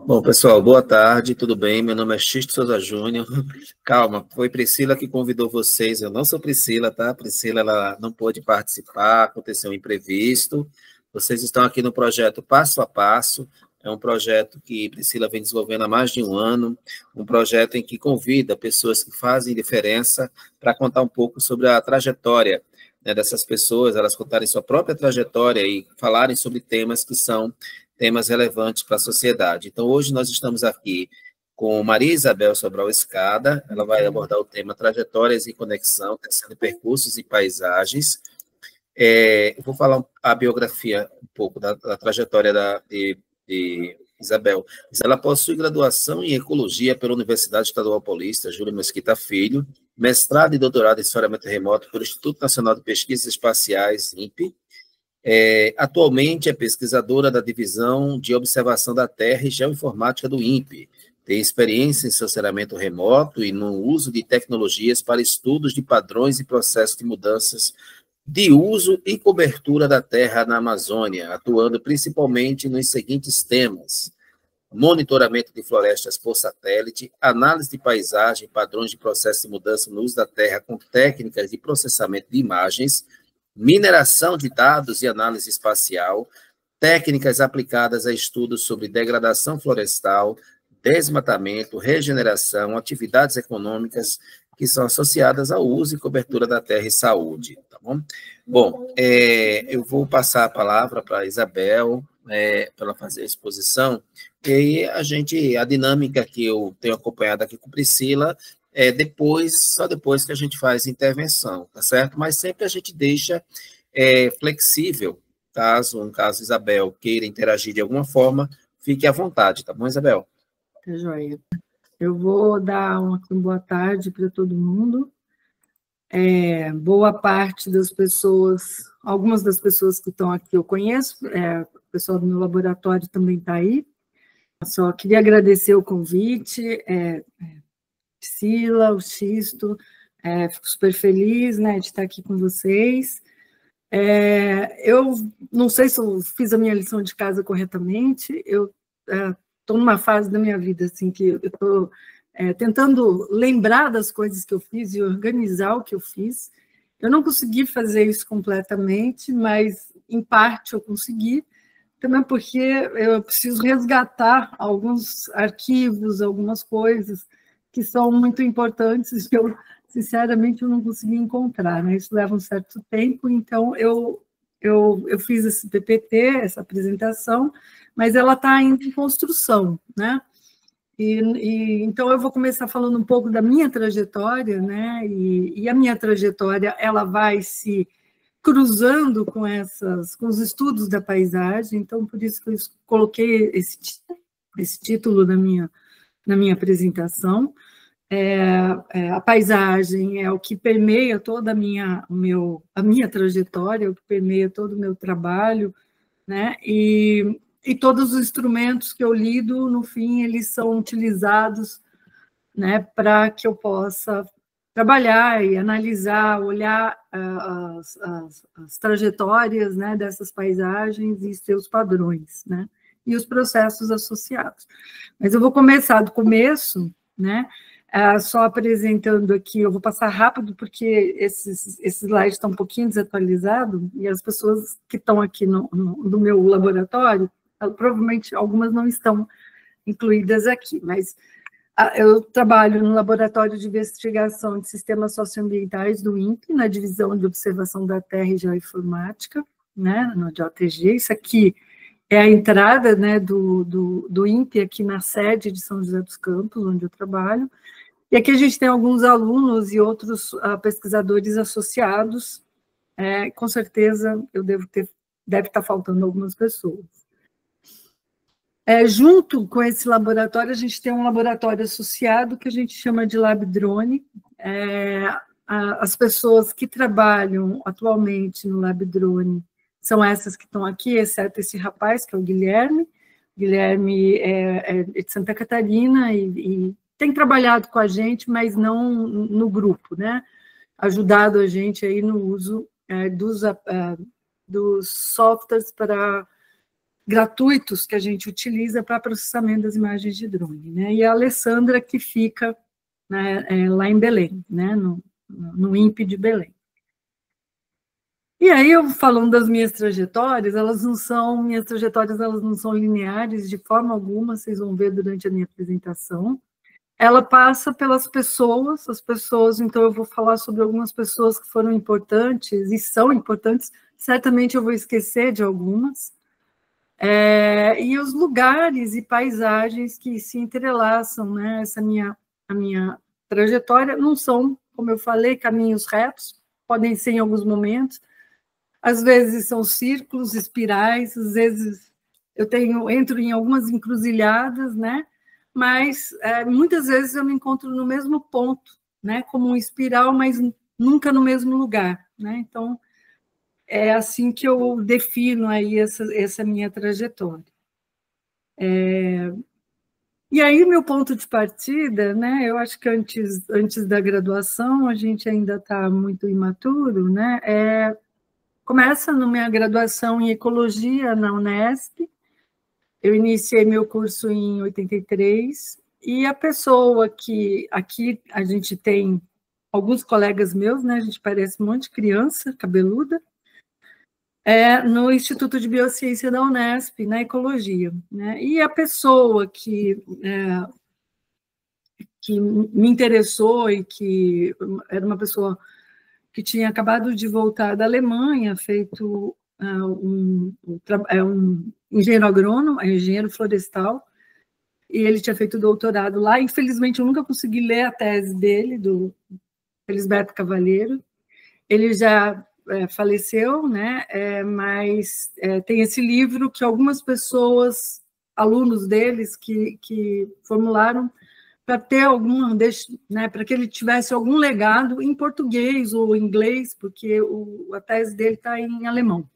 Bom, pessoal, boa tarde, tudo bem? Meu nome é Xisto Souza Júnior. Calma, foi Priscila que convidou vocês. Eu não sou Priscila, tá? Priscila, ela não pôde participar, aconteceu um imprevisto. Vocês estão aqui no projeto Passo a Passo. É um projeto que Priscila vem desenvolvendo há mais de um ano, um projeto em que convida pessoas que fazem diferença para contar um pouco sobre a trajetória, né, dessas pessoas, elas contarem sua própria trajetória e falarem sobre temas que são temas relevantes para a sociedade. Então, hoje nós estamos aqui com Maria Isabel Sobral Escada, ela vai abordar o tema Trajetórias e Conexão, tecendo percursos e paisagens. Eu vou falar a biografia um pouco da trajetória de Isabel. Ela possui graduação em Ecologia pela Universidade Estadual Paulista, Júlio Mesquita Filho, mestrado e doutorado em Esfairamento Remoto pelo Instituto Nacional de Pesquisas Espaciais, INPE. Atualmente é pesquisadora da Divisão de Observação da Terra e Geoinformática do INPE. Tem experiência em sensoriamento remoto e no uso de tecnologias para estudos de padrões e processos de mudanças de uso e cobertura da terra na Amazônia, atuando principalmente nos seguintes temas: monitoramento de florestas por satélite, análise de paisagem, padrões de processo de mudança no uso da terra com técnicas de processamento de imagens, mineração de dados e análise espacial, técnicas aplicadas a estudos sobre degradação florestal, desmatamento, regeneração, atividades econômicas que são associadas ao uso e cobertura da terra e saúde, tá bom? Bom, eu vou passar a palavra para a Isabel, para ela fazer a exposição, e a dinâmica que eu tenho acompanhado aqui com Priscila só depois que a gente faz intervenção, tá certo? Mas sempre a gente deixa flexível, caso Isabel queira interagir de alguma forma, fique à vontade, tá bom, Isabel? Tá joia. Eu vou dar uma boa tarde para todo mundo. Boa parte das pessoas, algumas das pessoas que estão aqui eu conheço, o pessoal do meu laboratório também está aí. Só queria agradecer o convite, Priscila, o Xisto, fico super feliz, né, de estar aqui com vocês. Eu não sei se eu fiz a minha lição de casa corretamente, eu estou numa fase da minha vida assim, que eu estou tentando lembrar das coisas que eu fiz e organizar o que eu fiz. Eu não consegui fazer isso completamente, mas, em parte, eu consegui, também porque eu preciso resgatar alguns arquivos, algumas coisas que são muito importantes e que eu, sinceramente, eu não consegui encontrar, né? Isso leva um certo tempo, então eu fiz esse PPT, essa apresentação, mas ela está ainda em construção, né? Então, eu vou começar falando um pouco da minha trajetória, né? E a minha trajetória, ela vai se cruzando com os estudos da paisagem, então, por isso que eu coloquei esse título na minha apresentação. A paisagem é o que permeia toda a minha trajetória, o que permeia todo o meu trabalho, né? E todos os instrumentos que eu lido, no fim, eles são utilizados, né, para que eu possa trabalhar e analisar, olhar as trajetórias, né, dessas paisagens e seus padrões, né, e os processos associados. Mas eu vou começar do começo, né, só apresentando aqui, eu vou passar rápido, porque esse slide está um pouquinho desatualizado, e as pessoas que estão aqui no meu laboratório, provavelmente algumas não estão incluídas aqui, mas eu trabalho no Laboratório de Investigação de Sistemas Socioambientais do INPE, na Divisão de Observação da Terra e Geoinformática, né, no JOTG. Isso aqui é a entrada, né, do INPE aqui na sede de São José dos Campos, onde eu trabalho. E aqui a gente tem alguns alunos e outros pesquisadores associados. Com certeza, deve estar faltando algumas pessoas. Junto com esse laboratório, a gente tem um laboratório associado que a gente chama de Lab Drone. As pessoas que trabalham atualmente no Lab Drone são essas que estão aqui, exceto esse rapaz, que é o Guilherme. Guilherme é de Santa Catarina e tem trabalhado com a gente, mas não no grupo, né? Ajudado a gente aí no uso dos softwares para gratuitos que a gente utiliza para processamento das imagens de drone, né? E a Alessandra, que fica, né, lá em Belém, né, no INPE de Belém. E aí, eu falando das minhas trajetórias, minhas trajetórias elas não são lineares de forma alguma, vocês vão ver durante a minha apresentação. Ela passa pelas pessoas, as pessoas, então eu vou falar sobre algumas pessoas que foram importantes e são importantes, certamente eu vou esquecer de algumas, e os lugares e paisagens que se entrelaçam, né? A minha trajetória não são, como eu falei, caminhos retos, podem ser em alguns momentos, às vezes são círculos, espirais, às vezes entro em algumas encruzilhadas, né? Mas muitas vezes eu me encontro no mesmo ponto, né? Como um espiral, mas nunca no mesmo lugar, né? Então, é assim que eu defino aí essa minha trajetória. E aí, meu ponto de partida, né? Eu acho que antes da graduação, a gente ainda está muito imaturo, né? Começa na minha graduação em Ecologia na Unesp. Eu iniciei meu curso em 83, e a pessoa que aqui a gente tem alguns colegas meus, né? A gente parece um monte de criança cabeluda, no Instituto de Biociência da Unesp, na Ecologia, né? E a pessoa que me interessou e que era uma pessoa que tinha acabado de voltar da Alemanha, feito um engenheiro agrônomo, engenheiro florestal, e ele tinha feito doutorado lá. Infelizmente, eu nunca consegui ler a tese dele, do Felisberto Cavalheiro. Ele já faleceu, né? Mas tem esse livro que algumas pessoas, alunos deles, que formularam para ter né, para que ele tivesse algum legado em português ou inglês, porque a tese dele está em alemão.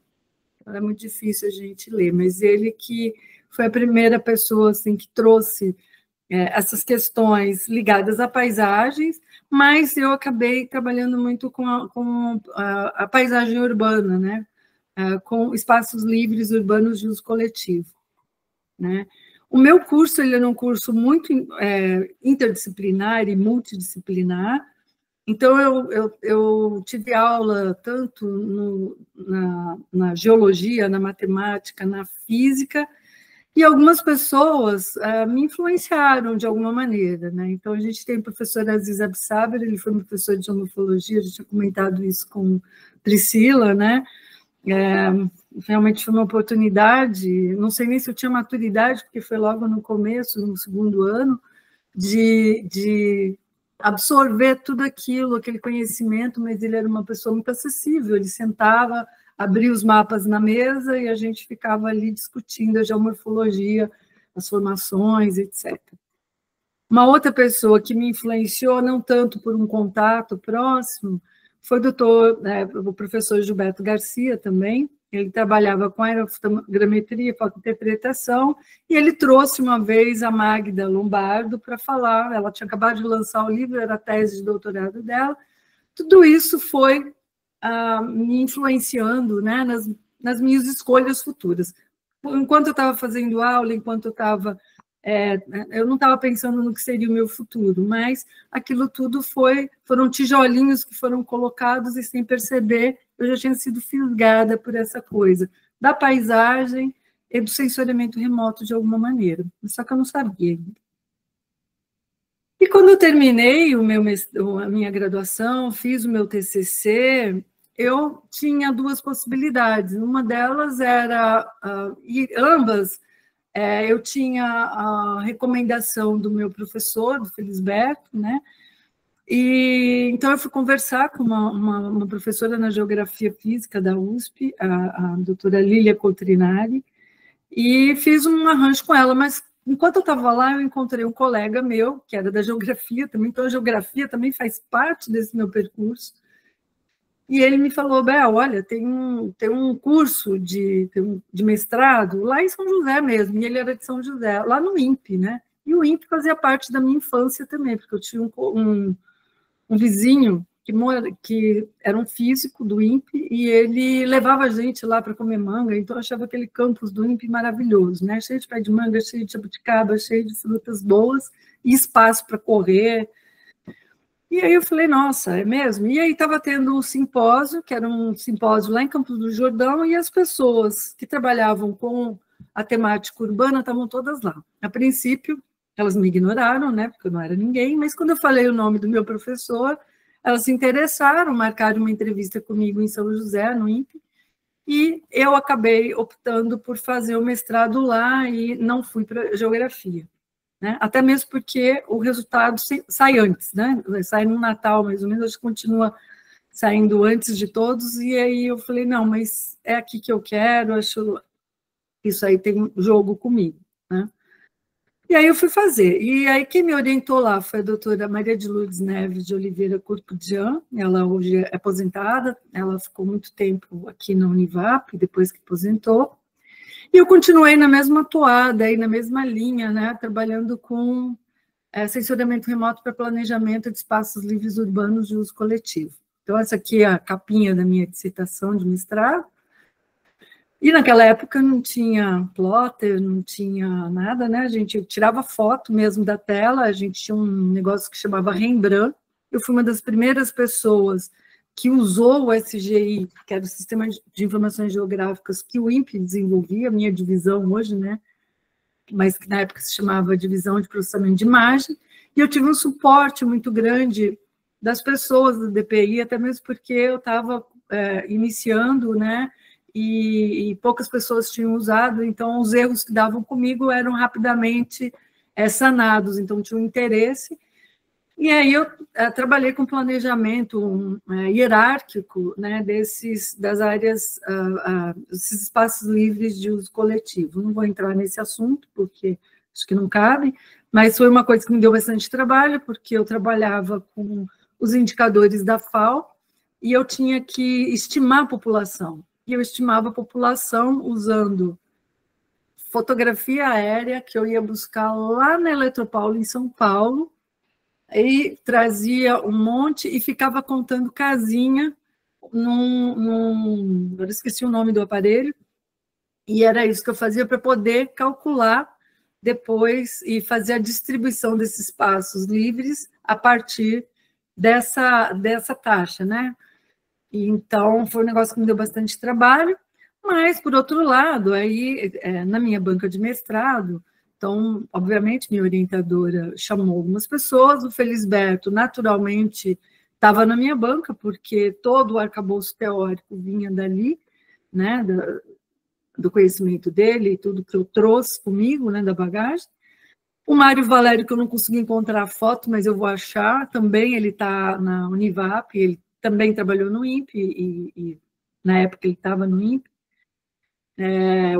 É muito difícil a gente ler, mas ele que foi a primeira pessoa assim, que trouxe essas questões ligadas a paisagens, mas eu acabei trabalhando muito com a paisagem urbana, né? Com espaços livres urbanos de uso coletivo, né? O meu curso ele era um curso muito interdisciplinar e multidisciplinar, então eu tive aula tanto na geologia, na matemática, na física, e algumas pessoas me influenciaram de alguma maneira, né? Então, a gente tem o professor Aziz Absaber, ele foi professor de geomorfologia, a gente tinha comentado isso com Priscila, né? Realmente foi uma oportunidade, não sei nem se eu tinha maturidade, porque foi logo no começo, no segundo ano, de absorver tudo aquilo, aquele conhecimento, mas ele era uma pessoa muito acessível, ele sentava, abria os mapas na mesa e a gente ficava ali discutindo a geomorfologia, as formações, etc. Uma outra pessoa que me influenciou, não tanto por um contato próximo, foi o professor Gilberto Garcia também. Ele trabalhava com aerofotogrametria, fotointerpretação, e ele trouxe uma vez a Magda Lombardo para falar. Ela tinha acabado de lançar o livro, era a tese de doutorado dela. Tudo isso foi me influenciando, né, nas minhas escolhas futuras. Enquanto eu estava fazendo aula, enquanto eu não estava pensando no que seria o meu futuro, mas aquilo tudo foram tijolinhos que foram colocados, e sem perceber, eu já tinha sido fisgada por essa coisa da paisagem e do sensoriamento remoto de alguma maneira, só que eu não sabia ainda. E quando eu terminei a minha graduação, fiz o meu TCC, eu tinha duas possibilidades. Uma delas era, e ambas, eu tinha a recomendação do meu professor, do Felisberto, né? E então eu fui conversar com uma professora na Geografia Física da USP, a doutora Lília Coutrinari, e fiz um arranjo com ela, mas enquanto eu estava lá, eu encontrei um colega meu, que era da Geografia também, então a Geografia também faz parte desse meu percurso, e ele me falou: Bel, olha, tem um curso de mestrado lá em São José mesmo, e ele era de São José, lá no INPE, né? E o INPE fazia parte da minha infância também, porque eu tinha um vizinho que era um físico do INPE, e ele levava a gente lá para comer manga, então eu achava aquele campus do INPE maravilhoso, né? Cheio de pé de manga, cheio de jabuticaba, cheio de frutas boas, e espaço para correr. E aí eu falei, nossa, é mesmo? E aí estava tendo um simpósio, que era um simpósio lá em Campos do Jordão, e as pessoas que trabalhavam com a temática urbana estavam todas lá. A princípio, elas me ignoraram, né, porque eu não era ninguém, mas quando eu falei o nome do meu professor, elas se interessaram, marcaram uma entrevista comigo em São José, no INPE, e eu acabei optando por fazer o mestrado lá e não fui para geografia. Né? Até mesmo porque o resultado sai antes, né? Sai no Natal, mais ou menos, acho que continua saindo antes de todos, e aí eu falei, não, mas é aqui que eu quero, acho isso aí tem um jogo comigo, né? E aí eu fui fazer, e aí quem me orientou lá foi a doutora Maria de Lourdes Neves de Oliveira Corcudian, ela hoje é aposentada, ela ficou muito tempo aqui na Univap, depois que aposentou, e eu continuei na mesma toada, aí na mesma linha, né, trabalhando com sensoriamento remoto para planejamento de espaços livres urbanos de uso coletivo. Então, essa aqui é a capinha da minha dissertação de mestrado. E naquela época não tinha plotter, não tinha nada, né? A gente tirava foto mesmo da tela, a gente tinha um negócio que chamava Rembrandt. Eu fui uma das primeiras pessoas que usou o SGI, que era o Sistema de Informações Geográficas que o INPE desenvolvia, a minha divisão hoje, né? Mas que na época se chamava Divisão de Processamento de Imagem, e eu tive um suporte muito grande das pessoas do DPI, até mesmo porque eu estava iniciando, né? E poucas pessoas tinham usado, então os erros que davam comigo eram rapidamente sanados, então tinha um interesse. E aí eu trabalhei com planejamento hierárquico, né, das áreas, esses espaços livres de uso coletivo. Não vou entrar nesse assunto, porque acho que não cabe, mas foi uma coisa que me deu bastante trabalho, porque eu trabalhava com os indicadores da FAO, e eu tinha que estimar a população. E eu estimava a população usando fotografia aérea, que eu ia buscar lá na Eletropaulo, em São Paulo, e trazia um monte e ficava contando casinha eu esqueci o nome do aparelho, e era isso que eu fazia para poder calcular depois e fazer a distribuição desses espaços livres a partir dessa taxa, né? E, então, foi um negócio que me deu bastante trabalho, mas, por outro lado, aí, na minha banca de mestrado, então, obviamente, minha orientadora chamou algumas pessoas, o Felisberto, naturalmente, estava na minha banca, porque todo o arcabouço teórico vinha dali, né, do conhecimento dele, tudo que eu trouxe comigo, né, da bagagem. O Mário Valério, que eu não consegui encontrar a foto, mas eu vou achar, também ele está na Univap, ele também trabalhou no INPE, e na época ele estava no INPE.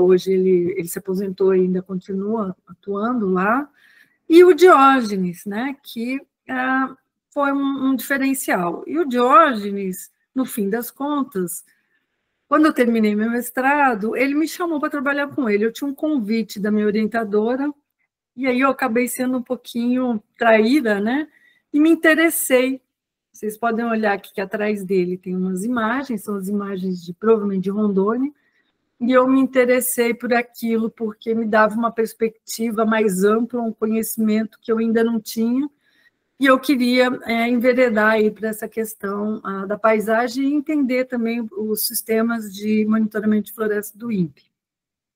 Hoje ele se aposentou e ainda continua atuando lá. E o Diógenes, né, que foi um diferencial. E o Diógenes, no fim das contas, quando eu terminei meu mestrado, ele me chamou para trabalhar com ele. Eu tinha um convite da minha orientadora, e aí eu acabei sendo um pouquinho traída, né, e me interessei. Vocês podem olhar aqui que atrás dele tem umas imagens, são as imagens provavelmente de Rondônia, e eu me interessei por aquilo porque me dava uma perspectiva mais ampla, um conhecimento que eu ainda não tinha, e eu queria enveredar aí para essa questão da paisagem e entender também os sistemas de monitoramento de floresta do INPE.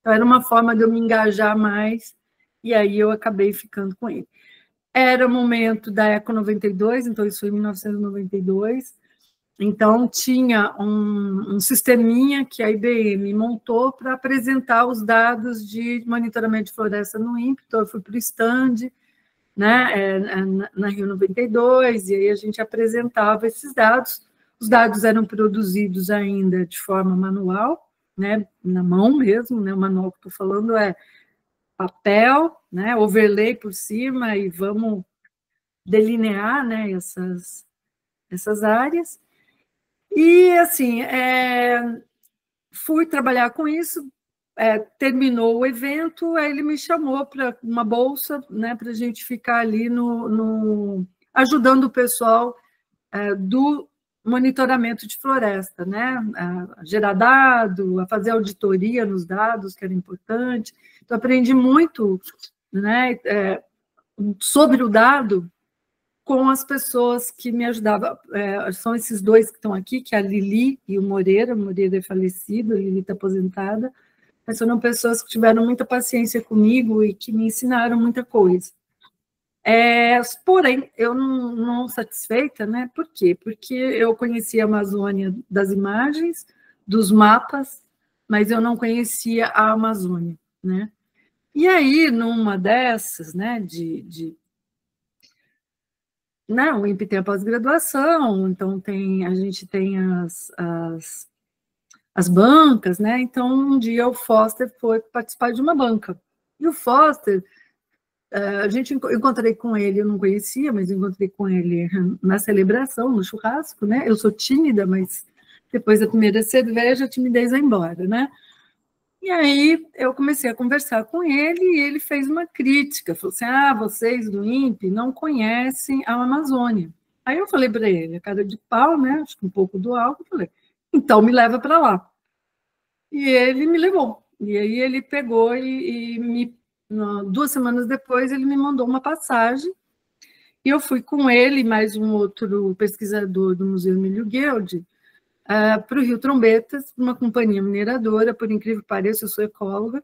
Então, era uma forma de eu me engajar mais, e aí eu acabei ficando com ele. Era o momento da Eco 92, então isso foi em 1992, então tinha um sisteminha que a IBM montou para apresentar os dados de monitoramento de floresta no INPE, então eu fui para o stand, né, na Rio 92, e aí a gente apresentava esses dados. Os dados eram produzidos ainda de forma manual, né, na mão mesmo, né, o manual que estou falando é papel, né, overlay por cima, e vamos delinear, né, essas áreas. E, assim, fui trabalhar com isso, terminou o evento, aí ele me chamou para uma bolsa, né, para a gente ficar ali ajudando o pessoal monitoramento de floresta, né? A gerar dado, a fazer auditoria nos dados, que era importante. Então, aprendi muito, né, sobre o dado com as pessoas que me ajudavam. São esses dois que estão aqui, que é a Lili e o Moreira. O Moreira é falecido, a Lili está aposentada. Mas foram pessoas que tiveram muita paciência comigo e que me ensinaram muita coisa. Porém, eu não satisfeita, né? Por quê? Porque eu conhecia a Amazônia das imagens, dos mapas, mas eu não conhecia a Amazônia, né? E aí, numa dessas, né, né, o INPE tem a pós-graduação, então a gente tem as bancas, né? Então, um dia o Foster foi participar de uma banca. E o Foster, eu encontrei com ele, eu não conhecia, mas encontrei com ele na celebração, no churrasco, né? Eu sou tímida, mas depois da primeira cerveja, a timidez vai embora, né? E aí eu comecei a conversar com ele e ele fez uma crítica, falou assim, vocês do INPE não conhecem a Amazônia. Aí eu falei para ele, a cara de pau, né? Acho que um pouco do álcool, falei, então me leva para lá. E ele me levou. E aí ele pegou e 2 semanas depois ele me mandou uma passagem e eu fui com ele, mais um outro pesquisador do Museu Emílio Guild, para o Rio Trombetas, uma companhia mineradora, por incrível que pareça, eu sou ecóloga,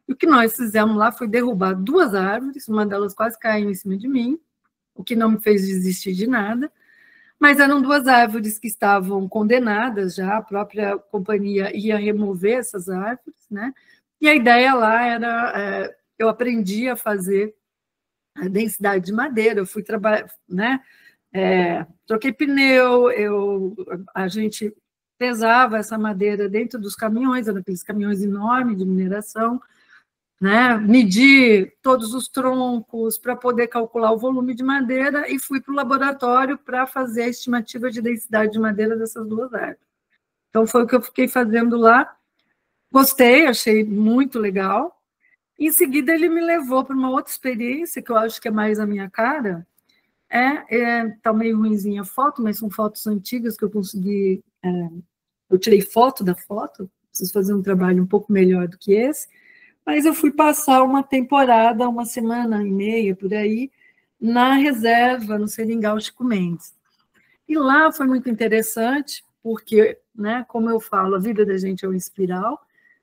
e o que nós fizemos lá foi derrubar 2 árvores, uma delas quase caiu em cima de mim, o que não me fez desistir de nada, mas eram 2 árvores que estavam condenadas já, a própria companhia ia remover essas árvores, né? E a ideia lá era, eu aprendi a fazer a densidade de madeira, eu fui trabalhar, né? Troquei pneu, a gente pesava essa madeira dentro dos caminhões, eram aqueles caminhões enormes de mineração, né? Medi todos os troncos para poder calcular o volume de madeira e fui para o laboratório para fazer a estimativa de densidade de madeira dessas 2 árvores. Então, foi o que eu fiquei fazendo lá. Gostei, achei muito legal. Em seguida, ele me levou para uma outra experiência, que eu acho que é mais a minha cara. Tá meio ruinzinha a foto, mas são fotos antigas que eu consegui... eu tirei foto da foto, preciso fazer um trabalho um pouco melhor do que esse. Mas eu fui passar uma temporada, 1 semana e meia, por aí, na reserva, no Seringal Chico Mendes. E lá foi muito interessante, porque, né, como eu falo, a vida da gente é uma espiral,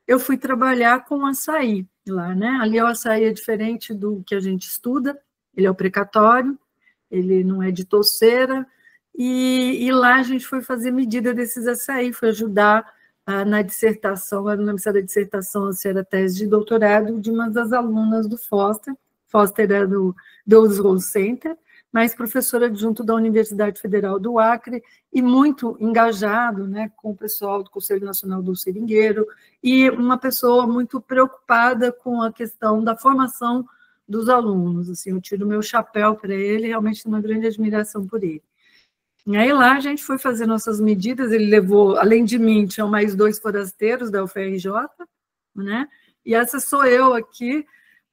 eu fui trabalhar com açaí lá, né? Ali o açaí é diferente do que a gente estuda, ele é o precatório, ele não é de toceira, e lá a gente foi fazer medida desses açaí, foi ajudar na dissertação, eu não lembro se era dissertação ou se era tese de doutorado de uma das alunas do Foster. Foster era do Deus Roll Center, mas professora adjunto da Universidade Federal do Acre e muito engajado, né, com o pessoal do Conselho Nacional do Seringueiro e uma pessoa muito preocupada com a questão da formação dos alunos. Assim, eu tiro meu chapéu para ele, realmente tenho uma grande admiração por ele. E aí lá a gente foi fazer nossas medidas, ele levou, além de mim, tinham mais 2 forasteiros da UFRJ, né? E essa sou eu aqui,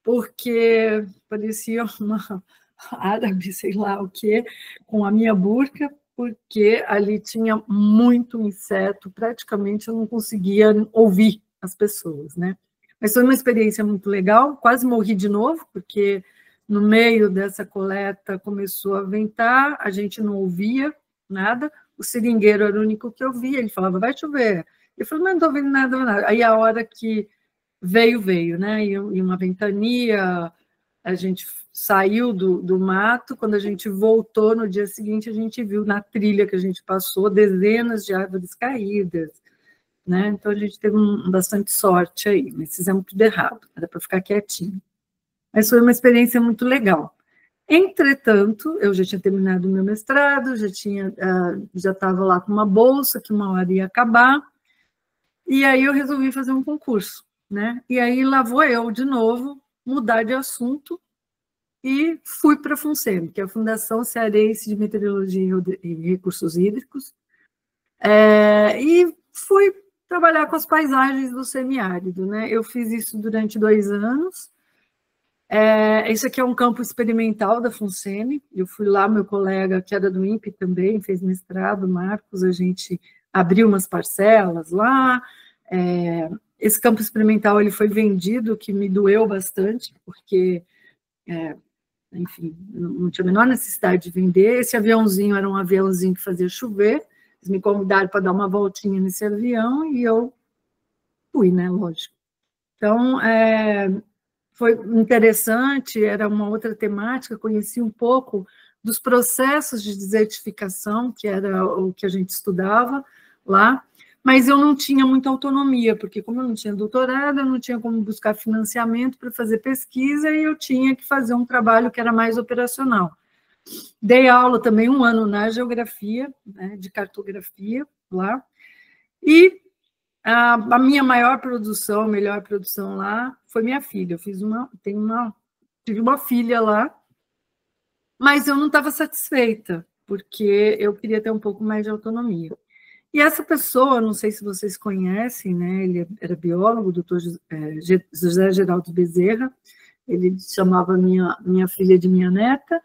porque parecia uma árabe, sei lá o quê, com a minha burca, porque ali tinha muito inseto, praticamente eu não conseguia ouvir as pessoas, né? Mas foi uma experiência muito legal, quase morri de novo, porque no meio dessa coleta começou a ventar, a gente não ouvia nada, o seringueiro era o único que eu via, ele falava, vai chover. Eu falei, não estou ouvindo nada, nada. Aí a hora que veio, né? E uma ventania, a gente saiu do mato, quando a gente voltou no dia seguinte, a gente viu na trilha que a gente passou dezenas de árvores caídas, né? Então a gente teve bastante sorte aí, mas fizemos tudo errado, era para ficar quietinho. Mas foi uma experiência muito legal. Entretanto, eu já tinha terminado o meu mestrado, já estava lá com uma bolsa, que uma hora ia acabar, e aí eu resolvi fazer um concurso, né? E aí lá vou eu, de novo, mudar de assunto, e fui para a FUNSEM, que é a Fundação Cearense de Meteorologia e Recursos Hídricos, e fui trabalhar com as paisagens do semiárido, né? Eu fiz isso durante 2 anos, Esse aqui é um campo experimental da FUNSEMI. Eu fui lá, meu colega, que era do INPE também, fez mestrado, Marcos, a gente abriu umas parcelas lá. Esse campo experimental ele foi vendido, o que me doeu bastante, porque, enfim, não tinha a menor necessidade de vender. Esse aviãozinho era um aviãozinho que fazia chover. Eles me convidaram para dar uma voltinha nesse avião e eu fui, né, lógico. Então, foi interessante, era uma outra temática, conheci um pouco dos processos de desertificação, que era o que a gente estudava lá, mas eu não tinha muita autonomia, porque como eu não tinha doutorado, eu não tinha como buscar financiamento para fazer pesquisa, e eu tinha que fazer um trabalho que era mais operacional. Dei aula também 1 ano na geografia, né, de cartografia lá, e a minha melhor produção lá foi minha filha. Eu tive uma filha lá, mas eu não estava satisfeita, porque eu queria ter um pouco mais de autonomia. E essa pessoa, não sei se vocês conhecem, né? Ele era biólogo, o doutor José Geraldo Bezerra, ele chamava minha filha de minha neta,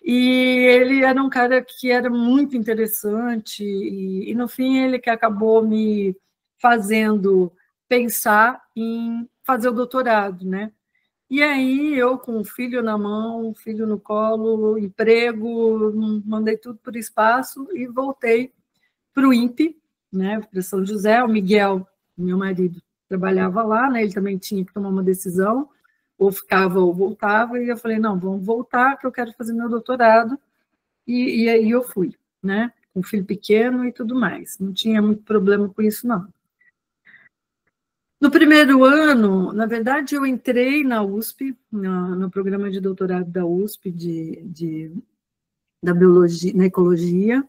e ele era um cara que era muito interessante, e no fim ele que acabou me fazendo pensar em fazer o doutorado, né? E aí eu com o filho na mão, o filho no colo, emprego, mandei tudo por espaço e voltei para o INPE, né, para São José. O Miguel, meu marido, trabalhava lá, né, ele também tinha que tomar uma decisão, ou ficava ou voltava, e eu falei, não, vamos voltar, que eu quero fazer meu doutorado, e aí eu fui, né, com um filho pequeno e tudo mais, não tinha muito problema com isso, não. No primeiro ano, na verdade, eu entrei na USP, no programa de doutorado da USP, da biologia, na ecologia,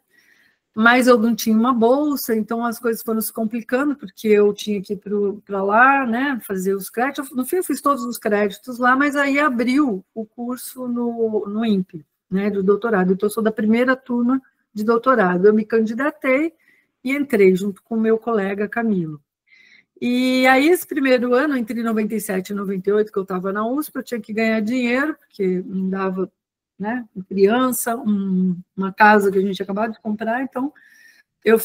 mas eu não tinha uma bolsa, então as coisas foram se complicando, porque eu tinha que ir para lá, né, fazer os créditos. No fim, eu fiz todos os créditos lá, mas aí abriu o curso no INPE, né, do doutorado. Então, eu sou da primeira turma de doutorado. Eu me candidatei e entrei junto com o meu colega Camilo. E aí, esse primeiro ano, entre 97 e 98, que eu estava na USP, eu tinha que ganhar dinheiro, porque não dava, né, criança, uma casa que a gente acabava de comprar, então eu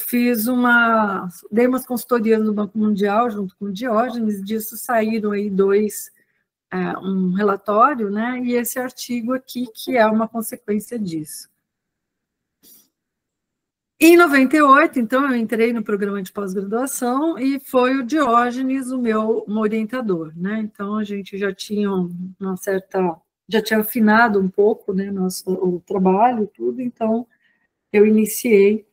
dei umas consultorias no Banco Mundial, junto com o Diógenes, disso saíram aí um relatório, né, e esse artigo aqui, que é uma consequência disso. Em 98, então, eu entrei no programa de pós-graduação e foi o Diógenes o meu orientador, né? Então, a gente já tinha já tinha afinado um pouco, né, o trabalho e tudo, então eu iniciei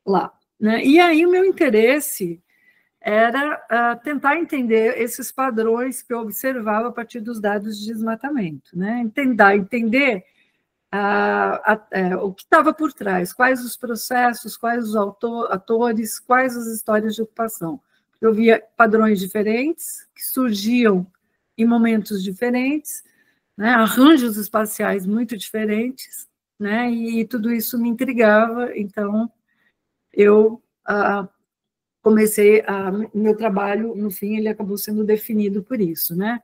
lá, né? E aí o meu interesse era tentar entender esses padrões que eu observava a partir dos dados de desmatamento, né? Entender o que estava por trás, quais os processos, quais os atores, quais as histórias de ocupação. Eu via padrões diferentes, que surgiam em momentos diferentes, né, arranjos espaciais muito diferentes, né, e tudo isso me intrigava, então eu comecei meu trabalho, no fim, ele acabou sendo definido por isso, né?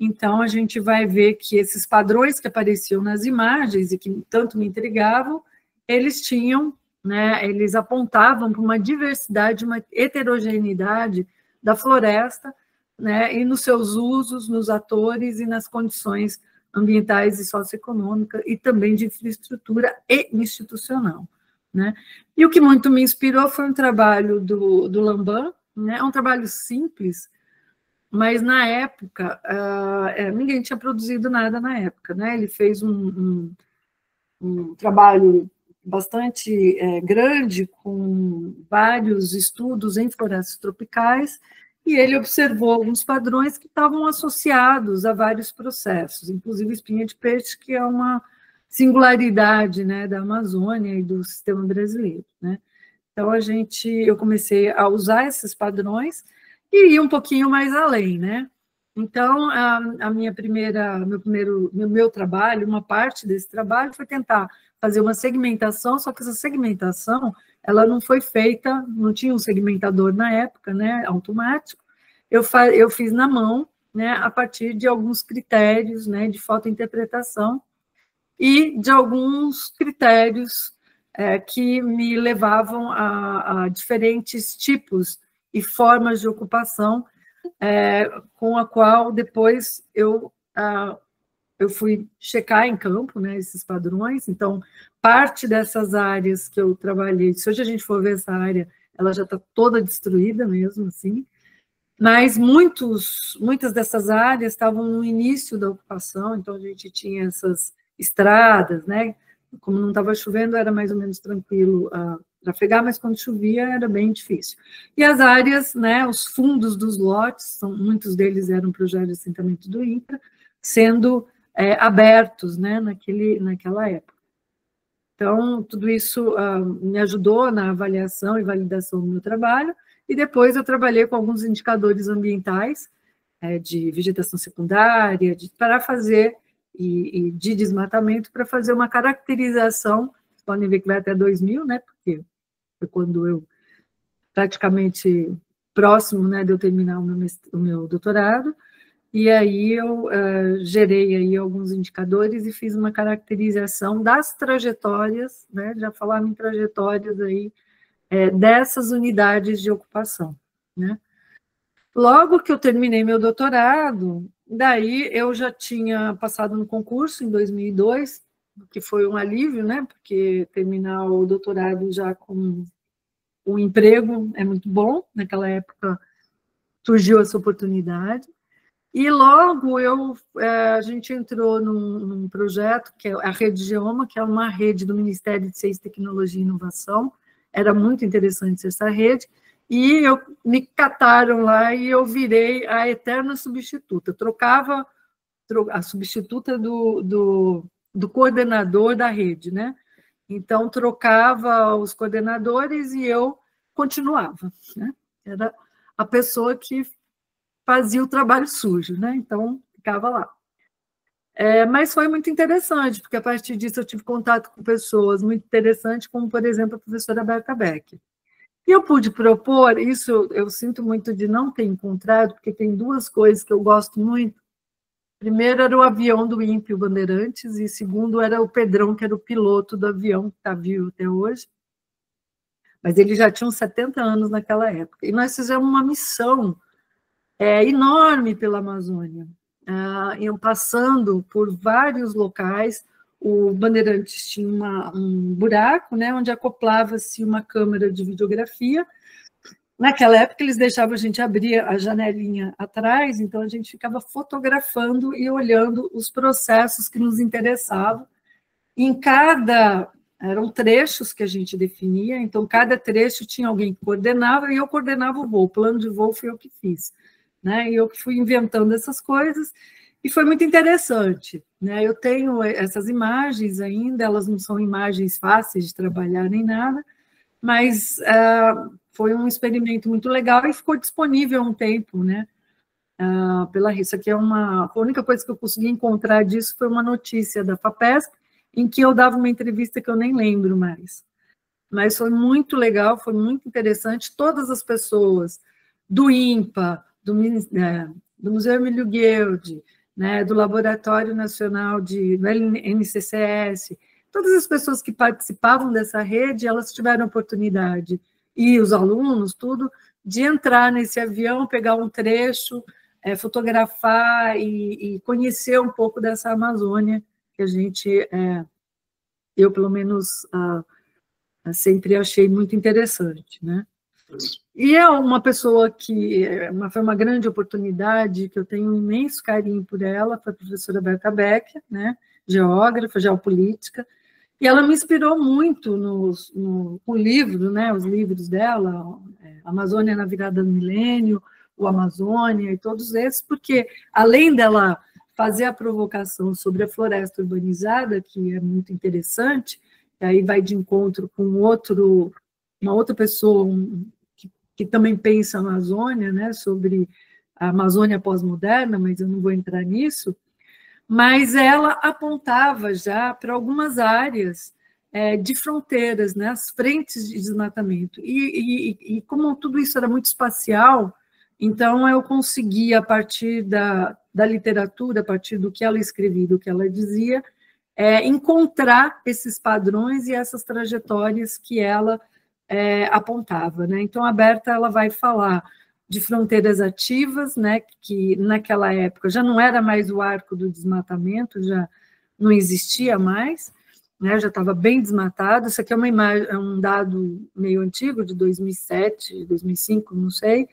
Então, a gente vai ver que esses padrões que apareciam nas imagens e que tanto me intrigavam, eles tinham, né, eles apontavam para uma diversidade, uma heterogeneidade da floresta, né, e nos seus usos, nos atores e nas condições ambientais e socioeconômicas, e também de infraestrutura e institucional, né? E o que muito me inspirou foi um trabalho do Lamban, né, um trabalho simples, mas na época, ninguém tinha produzido nada na época, né? Ele fez um trabalho bastante grande, com vários estudos em florestas tropicais, e ele observou alguns padrões que estavam associados a vários processos, inclusive espinha de peixe, que é uma singularidade, né, da Amazônia e do sistema brasileiro, né? Então, eu comecei a usar esses padrões e ir um pouquinho mais além, né? Então, meu trabalho, uma parte desse trabalho foi tentar fazer uma segmentação, só que essa segmentação, ela não foi feita, não tinha um segmentador na época, né, automático. Eu fiz na mão, né, a partir de alguns critérios, né, de fotointerpretação e de alguns critérios que me levavam a diferentes tipos e formas de ocupação, com a qual depois eu fui checar em campo, né, esses padrões. Então, parte dessas áreas que eu trabalhei, se hoje a gente for ver essa área, ela já está toda destruída mesmo, assim, mas muitas dessas áreas estavam no início da ocupação, então a gente tinha essas estradas, né? Como não estava chovendo, era mais ou menos tranquilo trafegar, mas quando chovia era bem difícil. E as áreas, né, os fundos dos lotes, muitos deles eram projetos de assentamento do INCRA, sendo abertos, né, naquela época. Então, tudo isso me ajudou na avaliação e validação do meu trabalho, e depois eu trabalhei com alguns indicadores ambientais, de vegetação secundária, para fazer, e de desmatamento, para fazer uma caracterização. Vocês podem ver que vai até 2000, né, porque foi quando eu, praticamente próximo, né, de eu terminar o meu doutorado, e aí eu gerei aí alguns indicadores e fiz uma caracterização das trajetórias, né, já falava em trajetórias aí, dessas unidades de ocupação, né. Logo que eu terminei meu doutorado, daí eu já tinha passado no concurso em 2002, que foi um alívio, né, porque terminar o doutorado já com um emprego é muito bom, naquela época surgiu essa oportunidade. E logo a gente entrou num projeto, que é a Rede Geoma, que é uma rede do Ministério de Ciência, Tecnologia e Inovação. Era muito interessante essa rede, e me cataram lá e eu virei a eterna substituta. Trocava a substituta do coordenador da rede, né? Então, trocava os coordenadores e eu continuava, né? Era a pessoa que fazia o trabalho sujo, né? Então, ficava lá. Mas foi muito interessante, porque a partir disso eu tive contato com pessoas muito interessantes, como, por exemplo, a professora Berta Becker. E eu pude propor, isso eu sinto muito de não ter encontrado, porque tem duas coisas que eu gosto muito. Primeiro era o avião do INPE, o Bandeirantes, e segundo era o Pedrão, que era o piloto do avião, que está vivo até hoje. Mas ele já tinha uns 70 anos naquela época. E nós fizemos uma missão enorme pela Amazônia, iam passando por vários locais. O Bandeirantes tinha um buraco, né, onde acoplava-se uma câmera de videografia. Naquela época, eles deixavam a gente abrir a janelinha atrás, então a gente ficava fotografando e olhando os processos que nos interessavam. Eram trechos que a gente definia, então cada trecho tinha alguém que coordenava e eu coordenava o voo. O plano de voo foi eu que fiz, né? E eu que fui inventando essas coisas, e foi muito interessante, né? Eu tenho essas imagens ainda, elas não são imagens fáceis de trabalhar nem nada, mas foi um experimento muito legal e ficou disponível há um tempo, né? Isso aqui a única coisa que eu consegui encontrar disso foi uma notícia da FAPESP, em que eu dava uma entrevista que eu nem lembro mais. Mas foi muito legal, foi muito interessante. Todas as pessoas do INPA, do Museu Emílio Guild, né, do Laboratório Nacional do NCCS, todas as pessoas que participavam dessa rede, elas tiveram a oportunidade, e os alunos, tudo, de entrar nesse avião, pegar um trecho, fotografar e conhecer um pouco dessa Amazônia, que a gente, eu pelo menos sempre achei muito interessante, né? E é uma pessoa que foi uma grande oportunidade, que eu tenho um imenso carinho por ela, foi a professora Berta Becker, né? Geógrafa, geopolítica, e ela me inspirou muito no livro, né? Os livros dela, Amazônia na Virada do Milênio, o Amazônia e todos esses, porque além dela fazer a provocação sobre a floresta urbanizada, que é muito interessante, e aí vai de encontro com uma outra pessoa que também pensa a Amazônia, né, sobre a Amazônia pós-moderna, mas eu não vou entrar nisso, mas ela apontava já para algumas áreas de fronteiras, né, as frentes de desmatamento. E como tudo isso era muito espacial, Então, eu consegui, a partir da literatura, a partir do que ela escrevia, do que ela dizia, encontrar esses padrões e essas trajetórias que ela apontava, né? Então, a Berta, ela vai falar de fronteiras ativas, né, que naquela época já não era mais o arco do desmatamento, já não existia mais, né, já estava bem desmatado. Isso aqui é uma imagem, é um dado meio antigo, de 2007, 2005, não sei.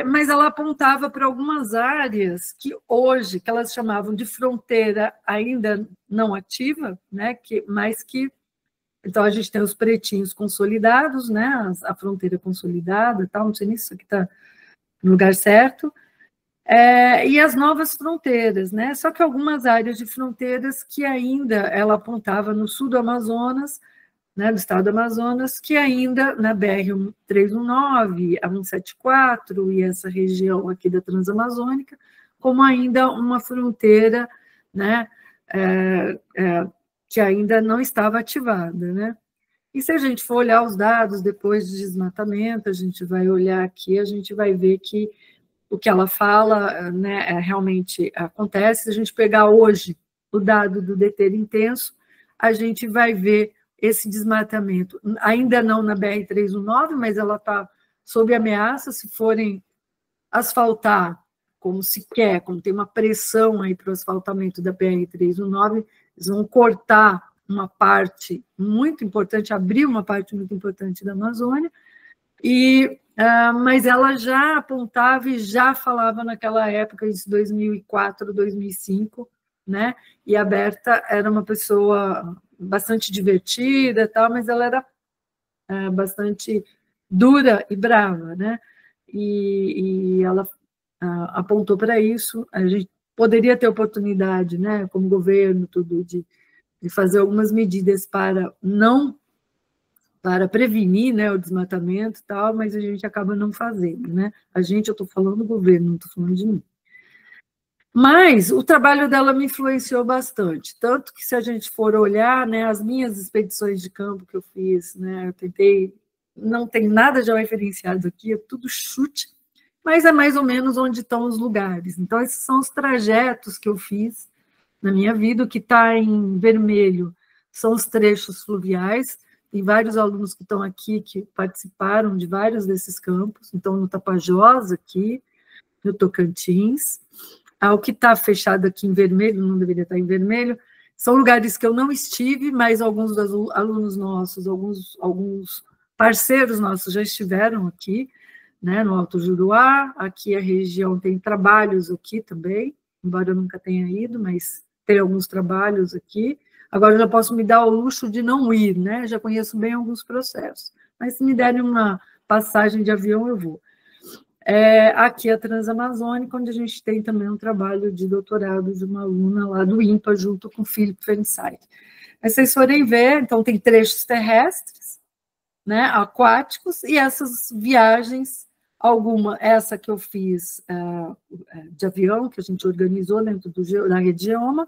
Mas ela apontava para algumas áreas que hoje, que elas chamavam de fronteira ainda não ativa, né, mas que... Então, a gente tem os pretinhos consolidados, né, a fronteira consolidada, tal, não sei nem se isso aqui está no lugar certo, e as novas fronteiras, né, só que algumas áreas de fronteiras que ainda ela apontava no sul do Amazonas, né, do estado do Amazonas, que ainda na BR-319, a 174 e essa região aqui da Transamazônica, como ainda uma fronteira, né, que ainda não estava ativada, né? E se a gente for olhar os dados depois de desmatamento, a gente vai olhar aqui, a gente vai ver que o que ela fala, né, realmente acontece. Se a gente pegar hoje o dado do DETER intenso, a gente vai ver esse desmatamento, ainda não na BR-319, mas ela está sob ameaça. Se forem asfaltar, como se quer, como tem uma pressão aí para o asfaltamento da BR-319, eles vão cortar uma parte muito importante, abrir uma parte muito importante da Amazônia, mas ela já apontava e já falava naquela época, de 2004, 2005, né? E a Berta era uma pessoa bastante divertida, tal, mas ela era bastante dura e brava, né? E ela apontou para isso. A gente poderia ter oportunidade, né, como governo, tudo, de fazer algumas medidas para prevenir, né, o desmatamento e tal, mas a gente acaba não fazendo, né? Eu estou falando do governo, não estou falando de mim. Mas o trabalho dela me influenciou bastante, tanto que se a gente for olhar, né, as minhas expedições de campo que eu fiz, né, eu tentei, não tem nada já referenciado aqui, é tudo chute, mas é mais ou menos onde estão os lugares. Então, esses são os trajetos que eu fiz na minha vida. O que está em vermelho são os trechos fluviais. Tem vários alunos que estão aqui que participaram de vários desses campos. Então, no Tapajós, aqui, no Tocantins. O que está fechado aqui em vermelho, não deveria estar em vermelho, são lugares que eu não estive, mas alguns dos alunos nossos, alguns parceiros nossos já estiveram aqui, né, no Alto Juruá. Aqui a região tem trabalhos aqui também, embora eu nunca tenha ido, mas tem alguns trabalhos aqui. Agora eu já posso me dar o luxo de não ir, né? Já conheço bem alguns processos, mas se me derem uma passagem de avião, eu vou. Aqui a Transamazônica, onde a gente tem também um trabalho de doutorado de uma aluna lá do INPA, junto com o Philip Fenside. Mas vocês forem ver, então tem trechos terrestres, né, aquáticos, e essas viagens, essa que eu fiz de avião, que a gente organizou dentro da Rede Geoma,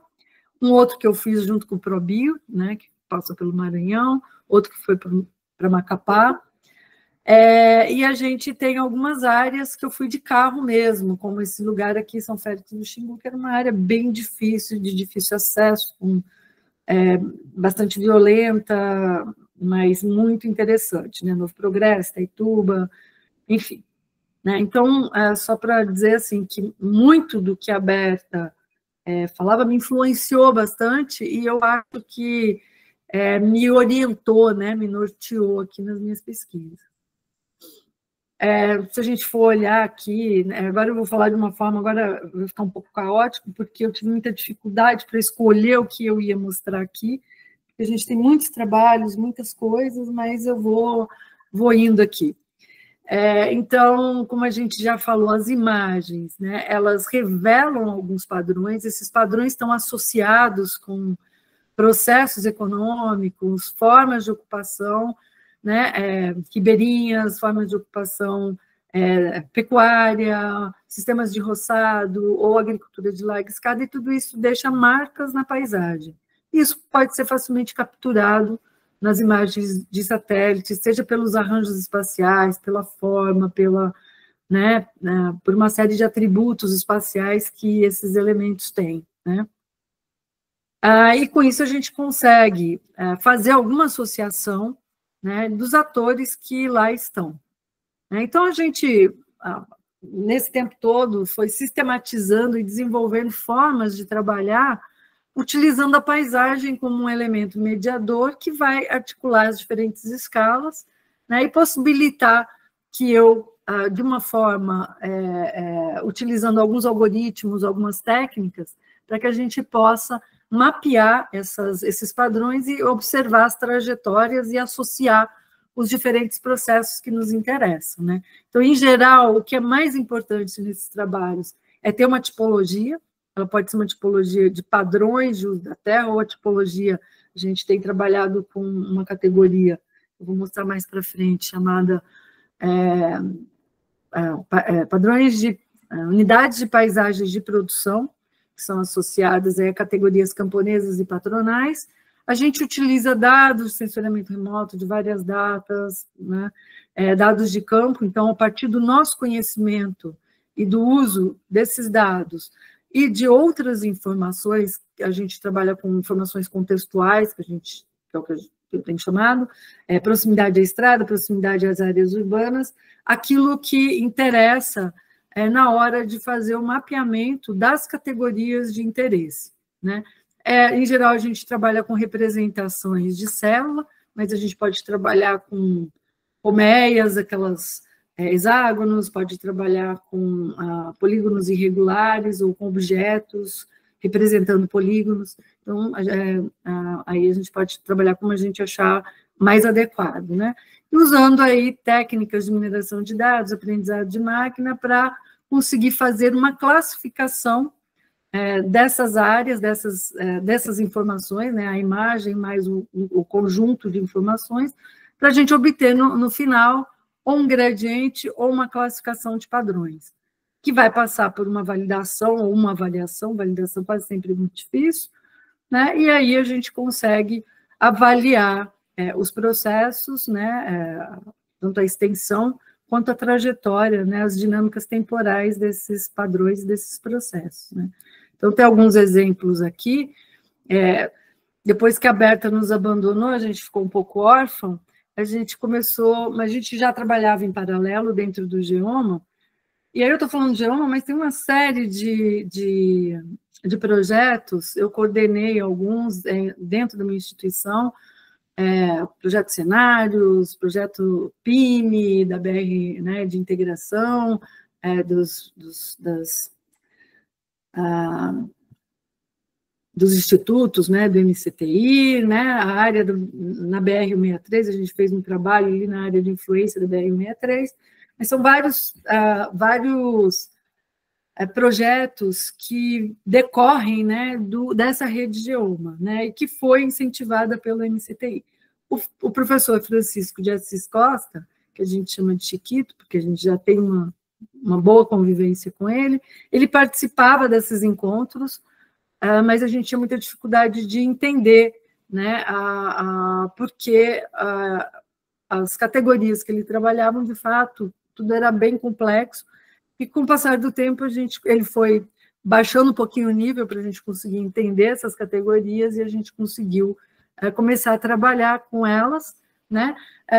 um outro que eu fiz junto com o ProBio, né, que passa pelo Maranhão, outro que foi para Macapá. E a gente tem algumas áreas que eu fui de carro mesmo, como esse lugar aqui, São Félix do Xingu, que era uma área bem difícil, de difícil acesso, bastante violenta, mas muito interessante, né? Novo Progresso, Itaituba, enfim. Né? Então, só para dizer assim, que muito do que a Berta falava me influenciou bastante, e eu acho que me orientou, né? Me norteou aqui nas minhas pesquisas. Se a gente for olhar aqui, né, agora eu vou falar de uma forma, agora vai ficar um pouco caótico, porque eu tive muita dificuldade para escolher o que eu ia mostrar aqui. A gente tem muitos trabalhos, muitas coisas, mas eu vou indo aqui. Então, como a gente já falou, as imagens, né, elas revelam alguns padrões. Esses padrões estão associados com processos econômicos, formas de ocupação, né, ribeirinhas, formas de ocupação pecuária, sistemas de roçado ou agricultura de larga escala, e tudo isso deixa marcas na paisagem. Isso pode ser facilmente capturado nas imagens de satélite, seja pelos arranjos espaciais, pela forma, né, por uma série de atributos espaciais que esses elementos têm, né? E com isso a gente consegue fazer alguma associação, né, dos atores que lá estão. Então, a gente, nesse tempo todo, foi sistematizando e desenvolvendo formas de trabalhar utilizando a paisagem como um elemento mediador que vai articular as diferentes escalas, né, e possibilitar que eu, de uma forma, utilizando alguns algoritmos, algumas técnicas, para que a gente possa mapear esses padrões e observar as trajetórias e associar os diferentes processos que nos interessam, né? Então, em geral, o que é mais importante nesses trabalhos é ter uma tipologia. Ela pode ser uma tipologia de padrões de uso da Terra, ou a tipologia, a gente tem trabalhado com uma categoria, eu vou mostrar mais para frente, chamada padrões de unidades de paisagens de produção, que são associadas a categorias camponesas e patronais. A gente utiliza dados de sensoriamento remoto de várias datas, né? Dados de campo. Então, a partir do nosso conhecimento e do uso desses dados e de outras informações, a gente trabalha com informações contextuais, que é o que eu tenho chamado, proximidade à estrada, proximidade às áreas urbanas, aquilo que interessa na hora de fazer o mapeamento das categorias de interesse, né? Em geral, a gente trabalha com representações de célula, mas a gente pode trabalhar com colmeias, aquelas hexágonos, pode trabalhar com polígonos irregulares ou com objetos representando polígonos. Então, aí a gente pode trabalhar como a gente achar mais adequado, né? E usando aí técnicas de mineração de dados, aprendizado de máquina, para conseguir fazer uma classificação dessas áreas, dessas informações, né, a imagem mais o conjunto de informações, para a gente obter no final ou um gradiente ou uma classificação de padrões, que vai passar por uma validação ou uma avaliação, validação quase sempre é muito difícil, né, e aí a gente consegue avaliar os processos, né, tanto a extensão quanto a trajetória, né, as dinâmicas temporais desses padrões, desses processos, né. Então, tem alguns exemplos aqui. Depois que a Berta nos abandonou, a gente ficou um pouco órfão, a gente começou, mas a gente já trabalhava em paralelo dentro do Geoma, e aí eu estou falando de Geoma, mas tem uma série de projetos, eu coordenei alguns dentro da minha instituição, projeto Cenários, projeto PIME, da BR, né, de integração, dos institutos, né, do MCTI, né, a área na BR-163, a gente fez um trabalho ali na área de influência da BR-163, mas são vários projetos que decorrem, né, dessa rede Geoma, né, e que foi incentivada pelo MCTI. O professor Francisco de Assis Costa, que a gente chama de Chiquito, porque a gente já tem uma boa convivência com ele, ele participava desses encontros, mas a gente tinha muita dificuldade de entender, né, porque as categorias que ele trabalhava, de fato, tudo era bem complexo, e com o passar do tempo ele foi baixando um pouquinho o nível para a gente conseguir entender essas categorias, e a gente conseguiu começar a trabalhar com elas, né?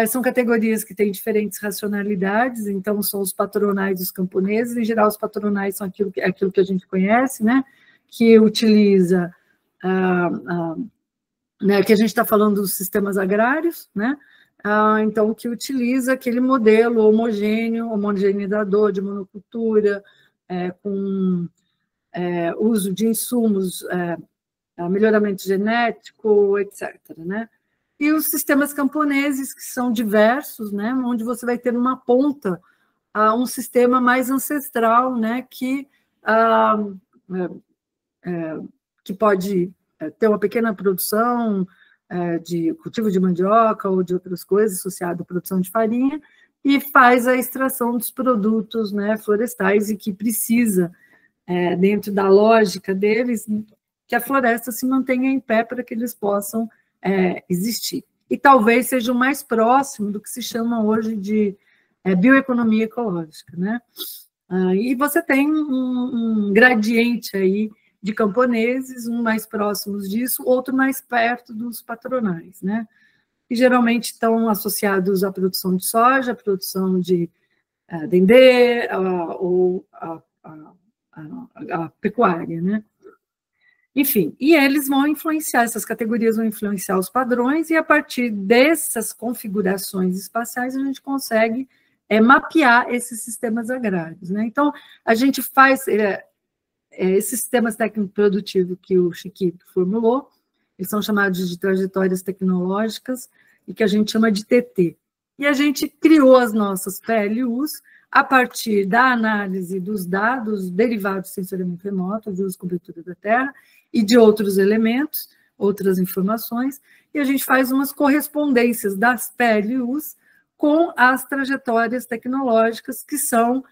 São categorias que têm diferentes racionalidades, então são os patronais e os camponeses. Em geral, os patronais são aquilo que a gente conhece, né? Que utiliza, né, que a gente está falando dos sistemas agrários, né? Então, que utiliza aquele modelo homogeneizador de monocultura, com uso de insumos, melhoramento genético, etc., né? E os sistemas camponeses, que são diversos, né, onde você vai ter numa ponta um sistema mais ancestral, né, que pode ter uma pequena produção de cultivo de mandioca ou de outras coisas associado à produção de farinha, e faz a extração dos produtos, né, florestais, e que precisa, dentro da lógica deles, que a floresta se mantenha em pé para que eles possam existir. e talvez seja o mais próximo do que se chama hoje de bioeconomia ecológica, né? E você tem um gradiente aí de camponeses, um mais próximos disso, outro mais perto dos patronais, né? Que geralmente estão associados à produção de soja, à produção de dendê ou a pecuária, né? Enfim, e eles vão influenciar, essas categorias vão influenciar os padrões, e a partir dessas configurações espaciais a gente consegue mapear esses sistemas agrários, né? Então, a gente faz esses sistemas técnico-produtivos que o Chiquito formulou, eles são chamados de trajetórias tecnológicas, e que a gente chama de TT. E a gente criou as nossas PLUs a partir da análise dos dados derivados do sensoriamento remoto, de uso e cobertura da terra, e de outros elementos, outras informações, e a gente faz umas correspondências das PLUs com as trajetórias tecnológicas que são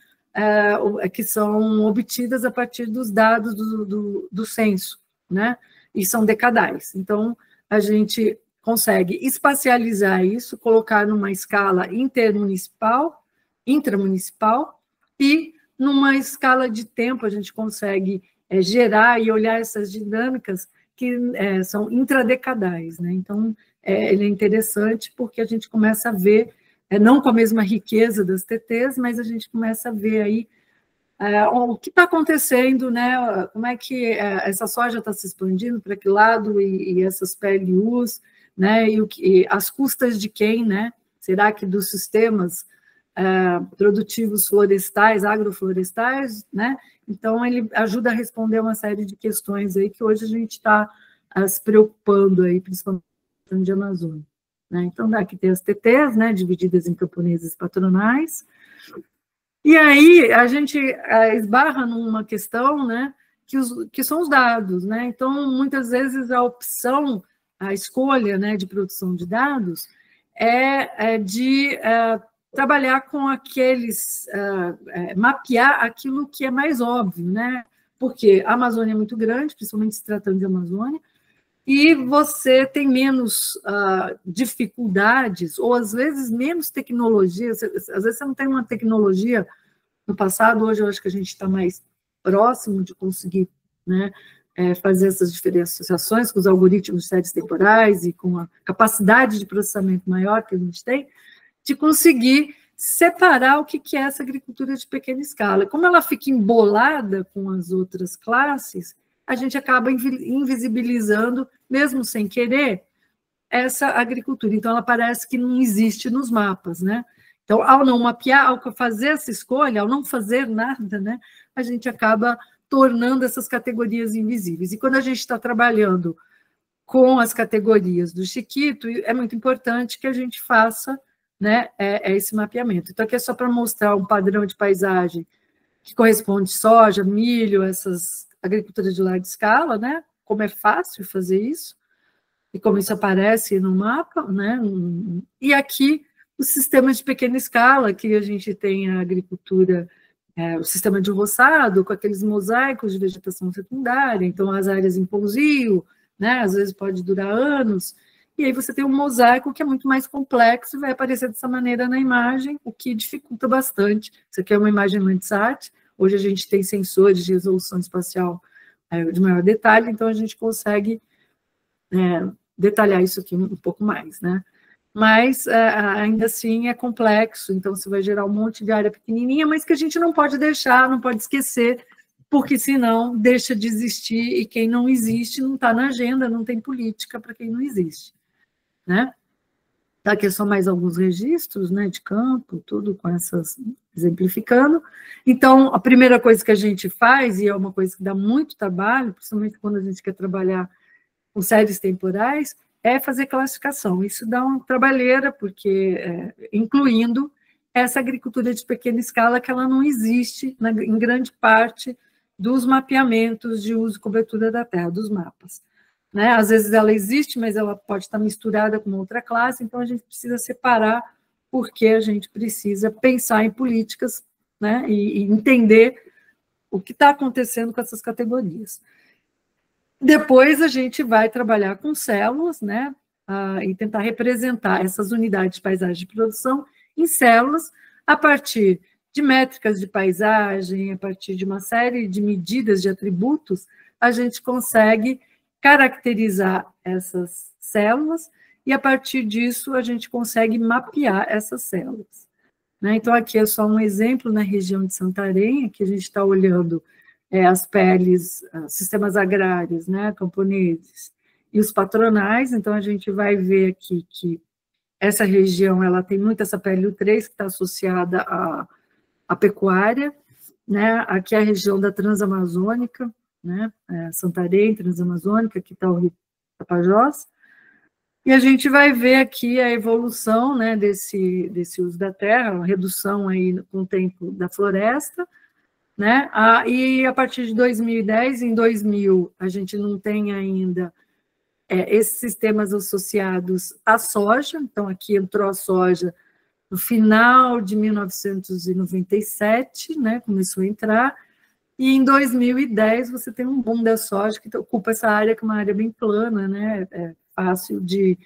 obtidas a partir dos dados do censo, né? E são decadais. Então, a gente consegue espacializar isso, colocar numa escala intermunicipal, intramunicipal, e numa escala de tempo a gente consegue gerar e olhar essas dinâmicas que são intradecadais, né? Então, ele é interessante porque a gente começa a ver, não com a mesma riqueza das TTs, mas a gente começa a ver aí o que está acontecendo, né? Como é que essa soja está se expandindo, para que lado, e essas PLUs, né? E as custas de quem, né? Será que dos sistemas produtivos florestais, agroflorestais, né? Então, ele ajuda a responder uma série de questões aí que hoje a gente está se preocupando aí, principalmente de Amazônia, né? Então, aqui tem as TTs, né? Divididas em camponeses e patronais. E aí a gente esbarra numa questão, né? Que são os dados, né? Então, muitas vezes a opção, a escolha, né, de produção de dados é de trabalhar com aqueles, mapear aquilo que é mais óbvio, né? Porque a Amazônia é muito grande, principalmente se tratando de Amazônia, e você tem menos dificuldades, ou às vezes menos tecnologia, às vezes você não tem uma tecnologia no passado, hoje eu acho que a gente está mais próximo de conseguir, né, fazer essas diferenciações com os algoritmos de séries temporais e com a capacidade de processamento maior que a gente tem, de conseguir separar o que é essa agricultura de pequena escala. Como ela fica embolada com as outras classes, a gente acaba invisibilizando, mesmo sem querer, essa agricultura. Então, ela parece que não existe nos mapas, né? Então, ao não mapear, ao fazer essa escolha, ao não fazer nada, né, a gente acaba tornando essas categorias invisíveis. E quando a gente está trabalhando com as categorias do Chiquito, é muito importante que a gente faça, né, esse mapeamento. Então, aqui é só para mostrar um padrão de paisagem que corresponde soja, milho, essas agriculturas de larga escala, né, como é fácil fazer isso, e como isso aparece no mapa, né, e aqui os sistemas de pequena escala, que a gente tem a agricultura, o sistema de roçado, com aqueles mosaicos de vegetação secundária, então as áreas em pousio, né, às vezes pode durar anos, e aí você tem um mosaico que é muito mais complexo e vai aparecer dessa maneira na imagem, o que dificulta bastante. Isso aqui é uma imagem Landsat, hoje a gente tem sensores de resolução espacial de maior detalhe, então a gente consegue detalhar isso aqui um pouco mais, né? Mas ainda assim é complexo, então você vai gerar um monte de área pequenininha, mas que a gente não pode deixar, não pode esquecer, porque senão deixa de existir, e quem não existe não está na agenda, não tem política para quem não existe, né? Aqui são mais alguns registros, né, de campo, tudo com essas, exemplificando. Então, a primeira coisa que a gente faz, e é uma coisa que dá muito trabalho, principalmente quando a gente quer trabalhar com séries temporais, é fazer classificação. Isso dá uma trabalheira, porque incluindo essa agricultura de pequena escala, que ela não existe em grande parte dos mapeamentos de uso e cobertura da terra, dos mapas, né? Às vezes ela existe, mas ela pode estar misturada com outra classe, então a gente precisa separar, porque a gente precisa pensar em políticas, né, e entender o que está acontecendo com essas categorias. Depois a gente vai trabalhar com células, né, e tentar representar essas unidades de paisagem de produção em células, a partir de métricas de paisagem, a partir de uma série de medidas de atributos, a gente consegue caracterizar essas células e, a partir disso, a gente consegue mapear essas células. Né? Então, aqui é só um exemplo na região de Santarém, que a gente está olhando as peles, sistemas agrários, né, camponeses, e os patronais. Então, a gente vai ver aqui que essa região ela tem muito essa pele U3, que está associada à pecuária, né? Aqui é a região da Transamazônica, né? Santarém, Transamazônica, aqui está o Rio Tapajós, e a gente vai ver aqui a evolução, né, desse uso da terra, a redução aí com o tempo da floresta, né? E a partir de 2010, em 2000, a gente não tem ainda esses sistemas associados à soja, então aqui entrou a soja no final de 1997, né, começou a entrar, e em 2010 você tem um boom da soja que ocupa essa área, que é uma área bem plana, né, fácil de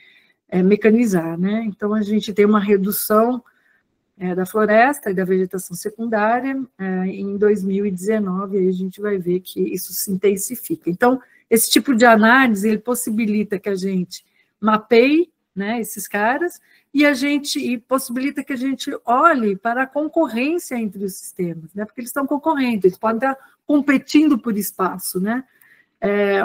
mecanizar, né? Então a gente tem uma redução da floresta e da vegetação secundária. Em 2019 aí a gente vai ver que isso se intensifica. Então, esse tipo de análise ele possibilita que a gente mapeie, né, esses caras, e possibilita que a gente olhe para a concorrência entre os sistemas, né, porque eles estão concorrendo, eles podem estar competindo por espaço, né,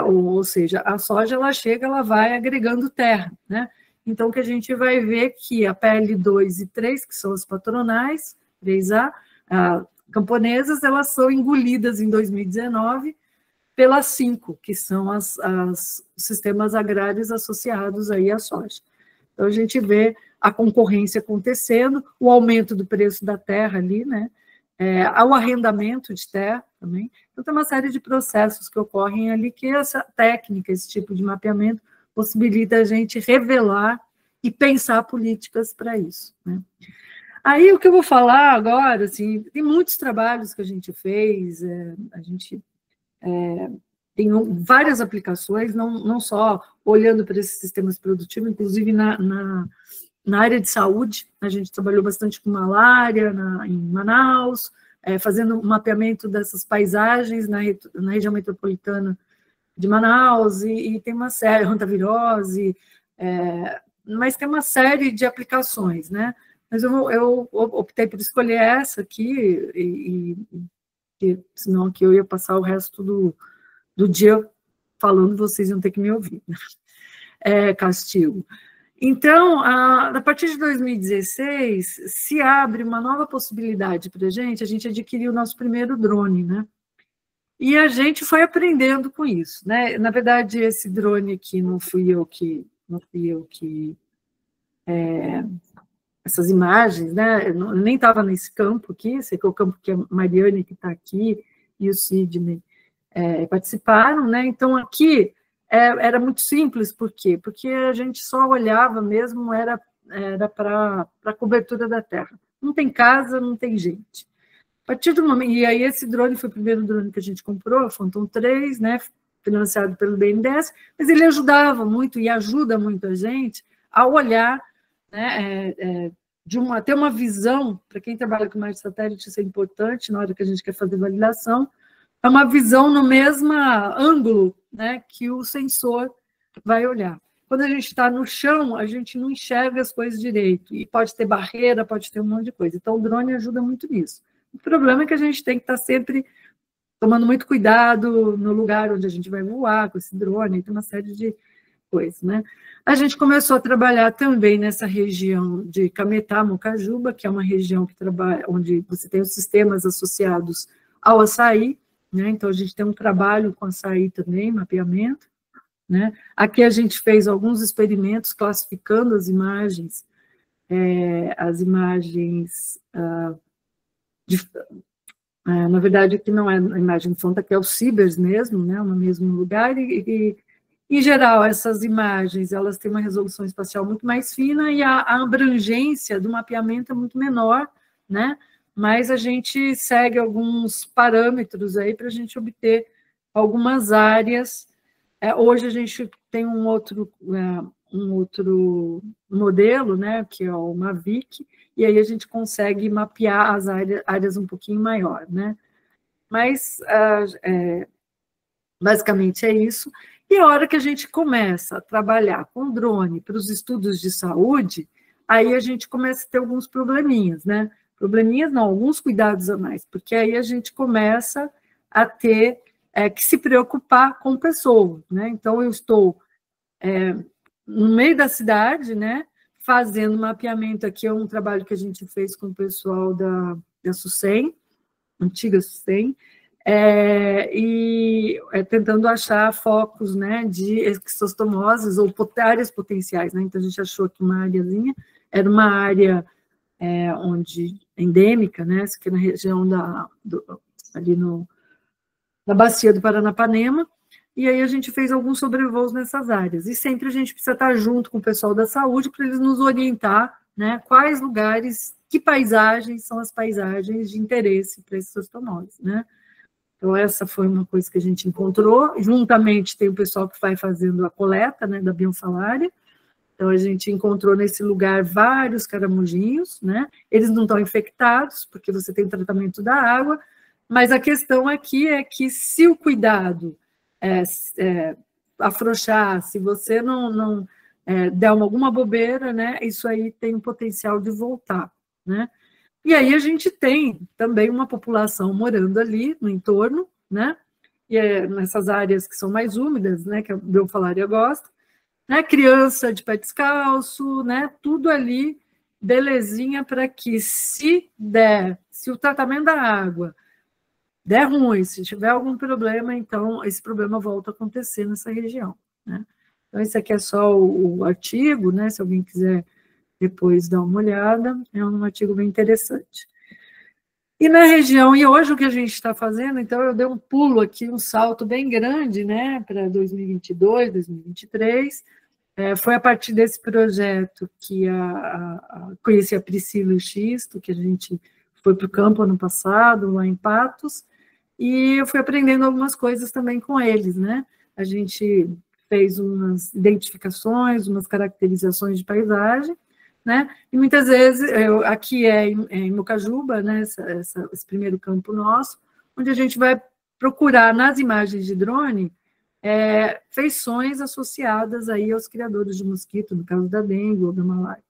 ou seja, a soja ela vai agregando terra, né, então o que a gente vai ver que a PL2 e 3, que são as patronais, 3A, camponesas, elas são engolidas em 2019 pelas 5, que são os sistemas agrários associados aí à soja. Então, a gente vê a concorrência acontecendo, o aumento do preço da terra ali, né? O arrendamento de terra também. Então, tem uma série de processos que ocorrem ali que essa técnica, esse tipo de mapeamento, possibilita a gente revelar e pensar políticas para isso, né? Aí, o que eu vou falar agora, assim, tem muitos trabalhos que a gente fez, a gente tem várias aplicações, não só olhando para esses sistemas produtivos, inclusive na área de saúde, a gente trabalhou bastante com malária em Manaus, fazendo um mapeamento dessas paisagens na região metropolitana de Manaus, e tem uma série, hantavirose, mas tem uma série de aplicações, né? Mas eu optei por escolher essa aqui, senão aqui eu ia passar o resto do dia falando, vocês iam ter que me ouvir. Castigo. Então, a partir de 2016, se abre uma nova possibilidade para a gente adquiriu o nosso primeiro drone, né? E a gente foi aprendendo com isso, né? Na verdade, esse drone aqui não fui eu que essas imagens, né? Eu nem estava nesse campo aqui, sei que é o campo que a Mariane que está aqui e o Sidney participaram, né? Então aqui era muito simples, por quê? Porque a gente só olhava mesmo, era para a cobertura da terra. Não tem casa, não tem gente. A partir do momento, e aí esse drone foi o primeiro drone que a gente comprou, o Phantom 3, né? Financiado pelo BNDES, mas ele ajudava muito e ajuda muito a gente a olhar, né? Ter uma visão, para quem trabalha com imagem de satélite, isso é importante na hora que a gente quer fazer validação, é uma visão no mesmo ângulo, né, que o sensor vai olhar. Quando a gente está no chão, a gente não enxerga as coisas direito, e pode ter barreira, pode ter um monte de coisa. Então, o drone ajuda muito nisso. O problema é que a gente tem que estar sempre tomando muito cuidado no lugar onde a gente vai voar com esse drone, tem uma série de coisas, né? A gente começou a trabalhar também nessa região de Cametá, Mocajuba, que é uma região que trabalha, onde você tem os sistemas associados ao açaí, né? Então, a gente tem um trabalho com açaí também, mapeamento, né? Aqui a gente fez alguns experimentos classificando as imagens, na verdade, aqui não é a imagem de fonte, aqui é o Cibers mesmo, né? No mesmo lugar, e em geral, essas imagens, elas têm uma resolução espacial muito mais fina e a abrangência do mapeamento é muito menor, né? Mas a gente segue alguns parâmetros aí para a gente obter algumas áreas. Hoje a gente tem um outro modelo, né, que é o Mavic, e aí a gente consegue mapear as áreas um pouquinho maior, né? Mas, basicamente, é isso. E a hora que a gente começa a trabalhar com drone para os estudos de saúde, aí a gente começa a ter alguns probleminhas, né? Probleminhas não, alguns cuidados a mais, porque aí a gente começa a ter que se preocupar com pessoas, né? Então, eu estou no meio da cidade, né, fazendo mapeamento. Aqui é um trabalho que a gente fez com o pessoal da SUSEM, antiga SUSEM, e tentando achar focos, né, de esquistostomoses ou áreas potenciais, né? Então a gente achou que uma áreazinha era uma área onde endêmica, né, aqui na região ali na bacia do Paranapanema, e aí a gente fez alguns sobrevoos nessas áreas, e sempre a gente precisa estar junto com o pessoal da saúde para eles nos orientar, né, quais lugares, que paisagens são as paisagens de interesse para esses esquistostomoses, né? Então, essa foi uma coisa que a gente encontrou. Juntamente tem o pessoal que vai fazendo a coleta, né, da biosalária. Então, a gente encontrou nesse lugar vários caramujinhos, né? Eles não estão infectados, porque você tem tratamento da água, mas a questão aqui é que se o cuidado afrouxar, se você não der alguma bobeira, né, isso aí tem o potencial de voltar, né? E aí a gente tem também uma população morando ali no entorno, né? E nessas áreas que são mais úmidas, né? Que a biofalária gosta, né? Criança de pé descalço, né? Tudo ali, belezinha, para que se o tratamento da água der ruim, se tiver algum problema, então esse problema volta a acontecer nessa região, né? Então, esse aqui é só o artigo, né? Se alguém quiser depois dar uma olhada, é um artigo bem interessante. E na região, e hoje o que a gente está fazendo, então eu dei um pulo aqui, um salto bem grande, né, para 2022, 2023, foi a partir desse projeto que conheci a Priscila e o Xisto, que a gente foi para o campo ano passado, lá em Patos, e eu fui aprendendo algumas coisas também com eles, né? A gente fez umas identificações, umas caracterizações de paisagem, né? E muitas vezes, aqui em Mocajuba, né, esse primeiro campo nosso, onde a gente vai procurar nas imagens de drone feições associadas aí aos criadores de mosquito, no caso da dengue ou da malária,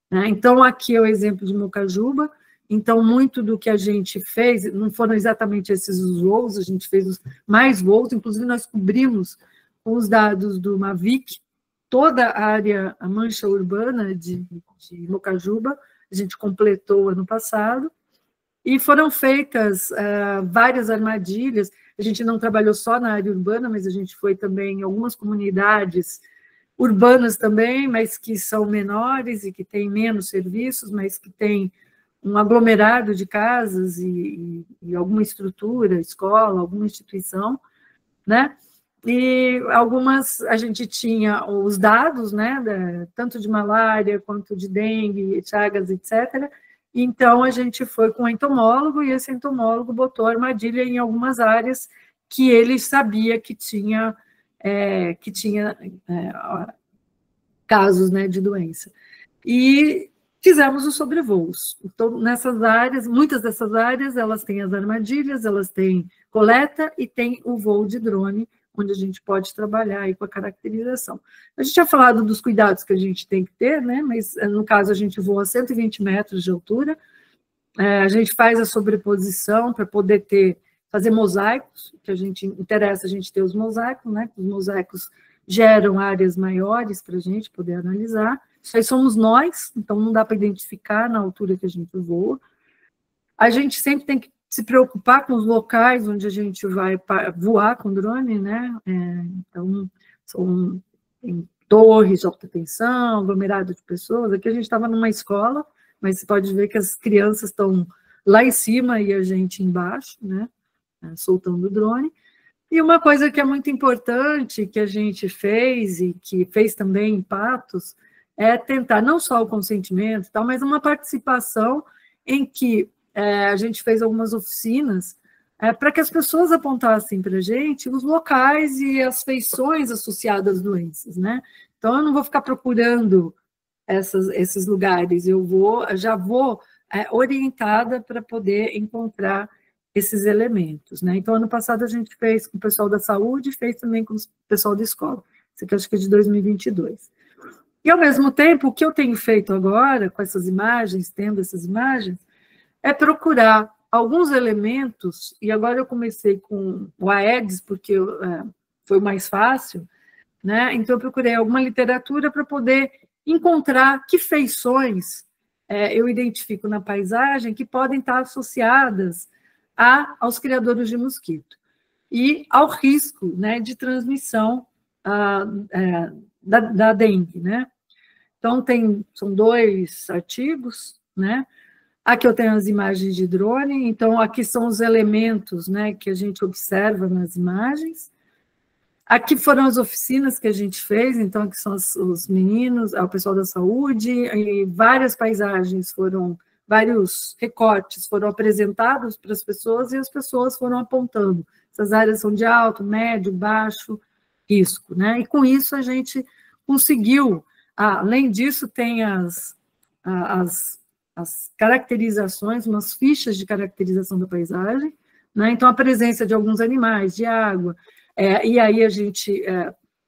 né? Então, aqui é o exemplo de Mocajuba. Então, muito do que a gente fez, não foram exatamente esses os voos, a gente fez mais voos, inclusive nós cobrimos com os dados do Mavic, toda a área, a mancha urbana de Mocajuba, a gente completou ano passado, e foram feitas várias armadilhas. A gente não trabalhou só na área urbana, mas a gente foi também em algumas comunidades urbanas também, mas que são menores e que têm menos serviços, mas que têm um aglomerado de casas e alguma estrutura, escola, alguma instituição, né? E algumas, a gente tinha os dados, né, tanto de malária quanto de dengue, chagas, etc. Então, a gente foi com um entomólogo, e esse entomólogo botou armadilha em algumas áreas que ele sabia que tinha casos, né, de doença. E fizemos os sobrevoos. Então, nessas áreas, muitas dessas áreas, elas têm as armadilhas, elas têm coleta e tem o voo de drone, onde a gente pode trabalhar aí com a caracterização. A gente tinha falado dos cuidados que a gente tem que ter, né? Mas, no caso, a gente voa a 120 metros de altura, a gente faz a sobreposição para poder fazer mosaicos, que a gente interessa a gente ter os mosaicos, né? Os mosaicos geram áreas maiores para a gente poder analisar. Isso aí somos nós, então não dá para identificar na altura que a gente voa. A gente sempre tem que se preocupar com os locais onde a gente vai voar com drone, né? Então, são em torres de alta tensão, aglomerado de pessoas. Aqui a gente estava numa escola, mas você pode ver que as crianças estão lá em cima e a gente embaixo, né? Soltando o drone. E uma coisa que é muito importante, que a gente fez, e que fez também em Patos, é tentar não só o consentimento, tal, mas uma participação em que a gente fez algumas oficinas para que as pessoas apontassem para a gente os locais e as feições associadas às doenças, né? Então, eu não vou ficar procurando esses lugares, já vou orientada para poder encontrar esses elementos, né? Então, ano passado a gente fez com o pessoal da saúde, fez também com o pessoal da escola. Isso aqui acho que é de 2022. E, ao mesmo tempo, o que eu tenho feito agora, com essas imagens, tendo essas imagens, é procurar alguns elementos, e agora eu comecei com o Aedes, porque foi mais fácil, né? Então, eu procurei alguma literatura para poder encontrar que feições eu identifico na paisagem que podem estar associadas aos criadores de mosquito e ao risco, né, de transmissão da dengue, né? Então, são 2 artigos, né? Aqui eu tenho as imagens de drone, então aqui são os elementos, né, que a gente observa nas imagens. Aqui foram as oficinas que a gente fez, então aqui são os meninos, o pessoal da saúde, e várias paisagens vários recortes foram apresentados para as pessoas e as pessoas foram apontando. Essas áreas são de alto, médio, baixo risco, né? E com isso a gente conseguiu, além disso, tem as caracterizações, umas fichas de caracterização da paisagem, né? Então a presença de alguns animais, de água, e aí a gente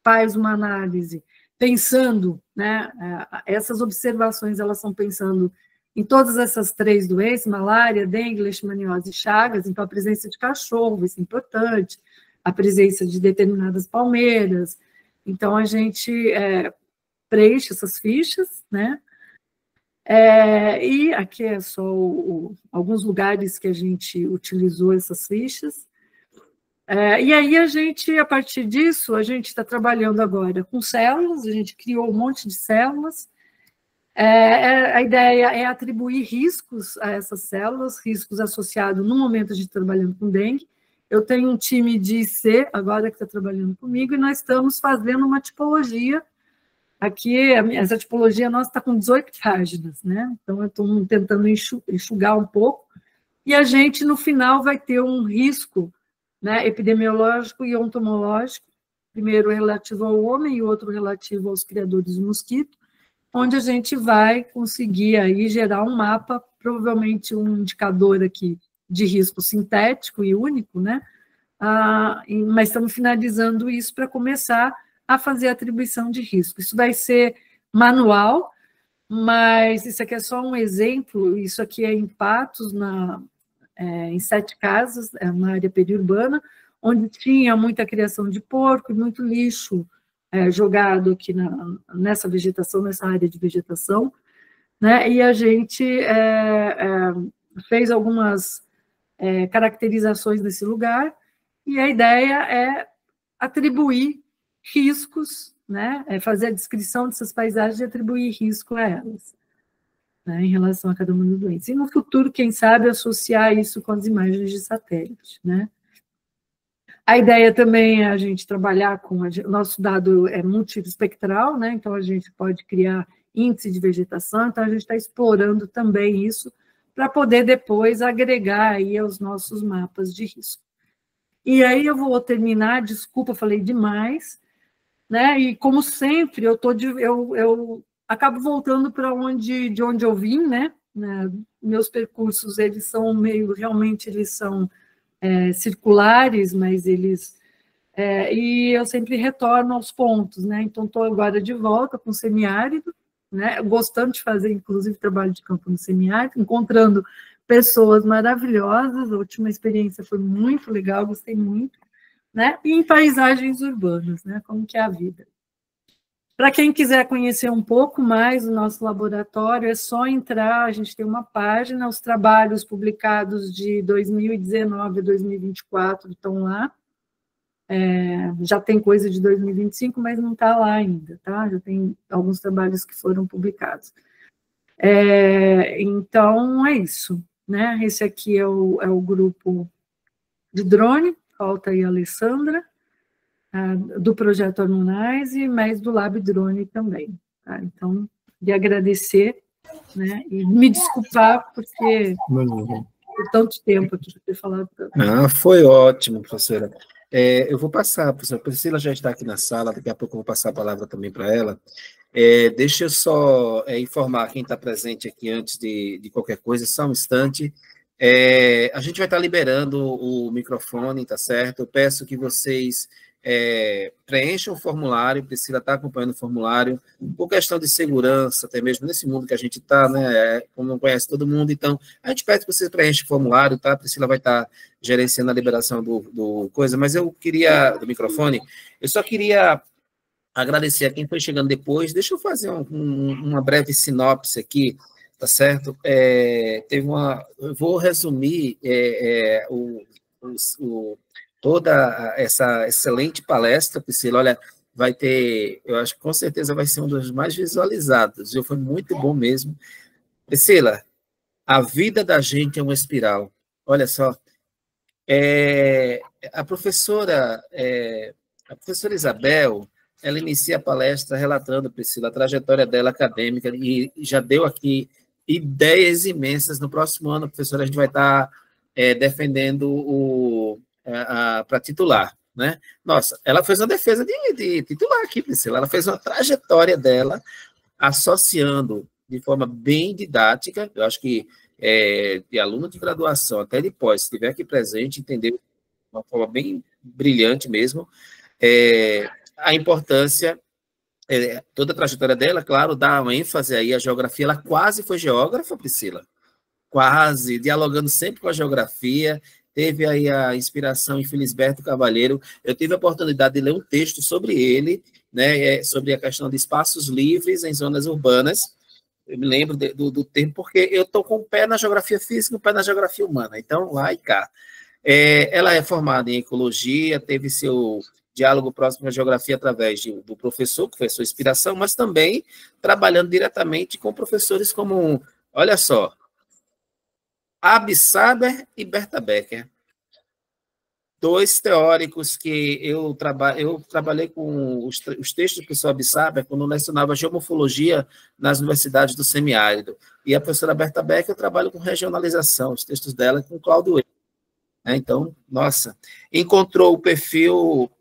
faz uma análise pensando, né, essas observações elas são pensando em todas essas 3 doenças, malária, dengue, leishmaniose e chagas, então a presença de cachorro, isso é importante, a presença de determinadas palmeiras, então a gente preenche essas fichas, né, e aqui é só alguns lugares que a gente utilizou essas fichas. E aí a partir disso, a gente está trabalhando agora com células, a gente criou um monte de células. A ideia é atribuir riscos a essas células, riscos associados no momento de trabalhando com dengue. Eu tenho um time de IC agora que está trabalhando comigo, e nós estamos fazendo uma tipologia. Aqui, essa tipologia nossa está com 18 páginas, né? Então, eu estou tentando enxugar um pouco, e a gente, no final, vai ter um risco, né, epidemiológico e ontomológico, primeiro relativo ao homem e outro relativo aos criadores de mosquito, onde a gente vai conseguir aí gerar um mapa, provavelmente um indicador aqui de risco sintético e único, né? Mas estamos finalizando isso para começar a fazer a atribuição de risco. Isso vai ser manual, mas isso aqui é só um exemplo, isso aqui é em Patos, em 7 casas, na área periurbana, onde tinha muita criação de porco e muito lixo jogado aqui nessa vegetação, nessa área de vegetação, né? E a gente fez algumas caracterizações desse lugar, e a ideia é atribuir riscos, né? Fazer a descrição dessas paisagens e atribuir risco a elas, né, em relação a cada uma das doenças. E no futuro, quem sabe, associar isso com as imagens de satélite, né? A ideia também é a gente trabalhar com... Nosso dado é multiespectral, né? Então a gente pode criar índice de vegetação, então a gente está explorando também isso para poder depois agregar aí aos nossos mapas de risco. E aí eu vou terminar, desculpa, falei demais, né? E como sempre, eu acabo voltando para de onde eu vim, né? Meus percursos, eles são realmente eles são circulares, mas e eu sempre retorno aos pontos, né? Então, estou agora de volta com o semiárido, né? Gostando de fazer, inclusive, trabalho de campo no semiárido, encontrando pessoas maravilhosas, a última experiência foi muito legal, gostei muito, né? E em paisagens urbanas, né? Como que é a vida. Para quem quiser conhecer um pouco mais o nosso laboratório, é só entrar, a gente tem uma página, os trabalhos publicados de 2019 a 2024 estão lá, já tem coisa de 2025, mas não está lá ainda, tá? Já tem alguns trabalhos que foram publicados. Então, é isso, né? Esse aqui é o grupo de drone, falta aí a Alessandra, do Projeto Harmonize, mas do Lab Drone também. Tá? Então, de agradecer, né? E me desculpar porque por tanto tempo aqui para ter falado tanto. Foi ótimo, professora. Eu vou passar, professora Priscila já está aqui na sala, daqui a pouco eu vou passar a palavra também para ela. Deixa eu só informar quem está presente aqui antes de qualquer coisa, só um instante. A gente vai estar liberando o microfone, tá certo? Eu peço que vocês preencham o formulário, Priscila está acompanhando o formulário, por questão de segurança, até mesmo nesse mundo que a gente está, né? Como não conhece todo mundo, então a gente pede que vocês preenchem o formulário, tá? A Priscila vai estar gerenciando a liberação do coisa, mas eu queria, do microfone, eu só queria agradecer a quem foi chegando depois. Deixa eu fazer uma breve sinopse aqui, tá certo? Eu vou resumir toda essa excelente palestra, Priscila. Olha, vai ter, eu acho que com certeza vai ser um dos mais visualizados. Foi muito bom mesmo. Priscila, a vida da gente é uma espiral. Olha só, é, a professora, é, a professora Isabel, ela inicia a palestra relatando, Priscila, a trajetória dela acadêmica e já deu aqui ideias imensas. No próximo ano, professora, a gente vai estar defendendo para titular, né? Nossa, ela fez uma defesa de titular aqui, Priscila. Ela fez uma trajetória dela associando de forma bem didática. Eu acho que de aluno de graduação até de pós, se estiver aqui presente, entendeu de uma forma bem brilhante mesmo, a importância, toda a trajetória dela, claro, dá uma ênfase aí à geografia. Ela quase foi geógrafa, Priscila, quase, dialogando sempre com a geografia. Teve aí a inspiração em Felisberto Cavalheiro. Eu tive a oportunidade de ler um texto sobre ele, né, sobre a questão de espaços livres em zonas urbanas. Eu me lembro do tempo, porque eu estou com o pé na geografia física e o pé na geografia humana, então lá e cá. Ela é formada em ecologia, teve seu diálogo próximo à geografia através do professor, que foi a sua inspiração, mas também trabalhando diretamente com professores como, olha só, Abi Saber e Berta Becker, dois teóricos que eu trabalhei com os textos do professor Abi Saber quando lecionava geomorfologia nas universidades do semiárido. E a professora Berta Becker, eu trabalho com regionalização, os textos dela com Cláudio Eire. Então, nossa, encontrou o perfil,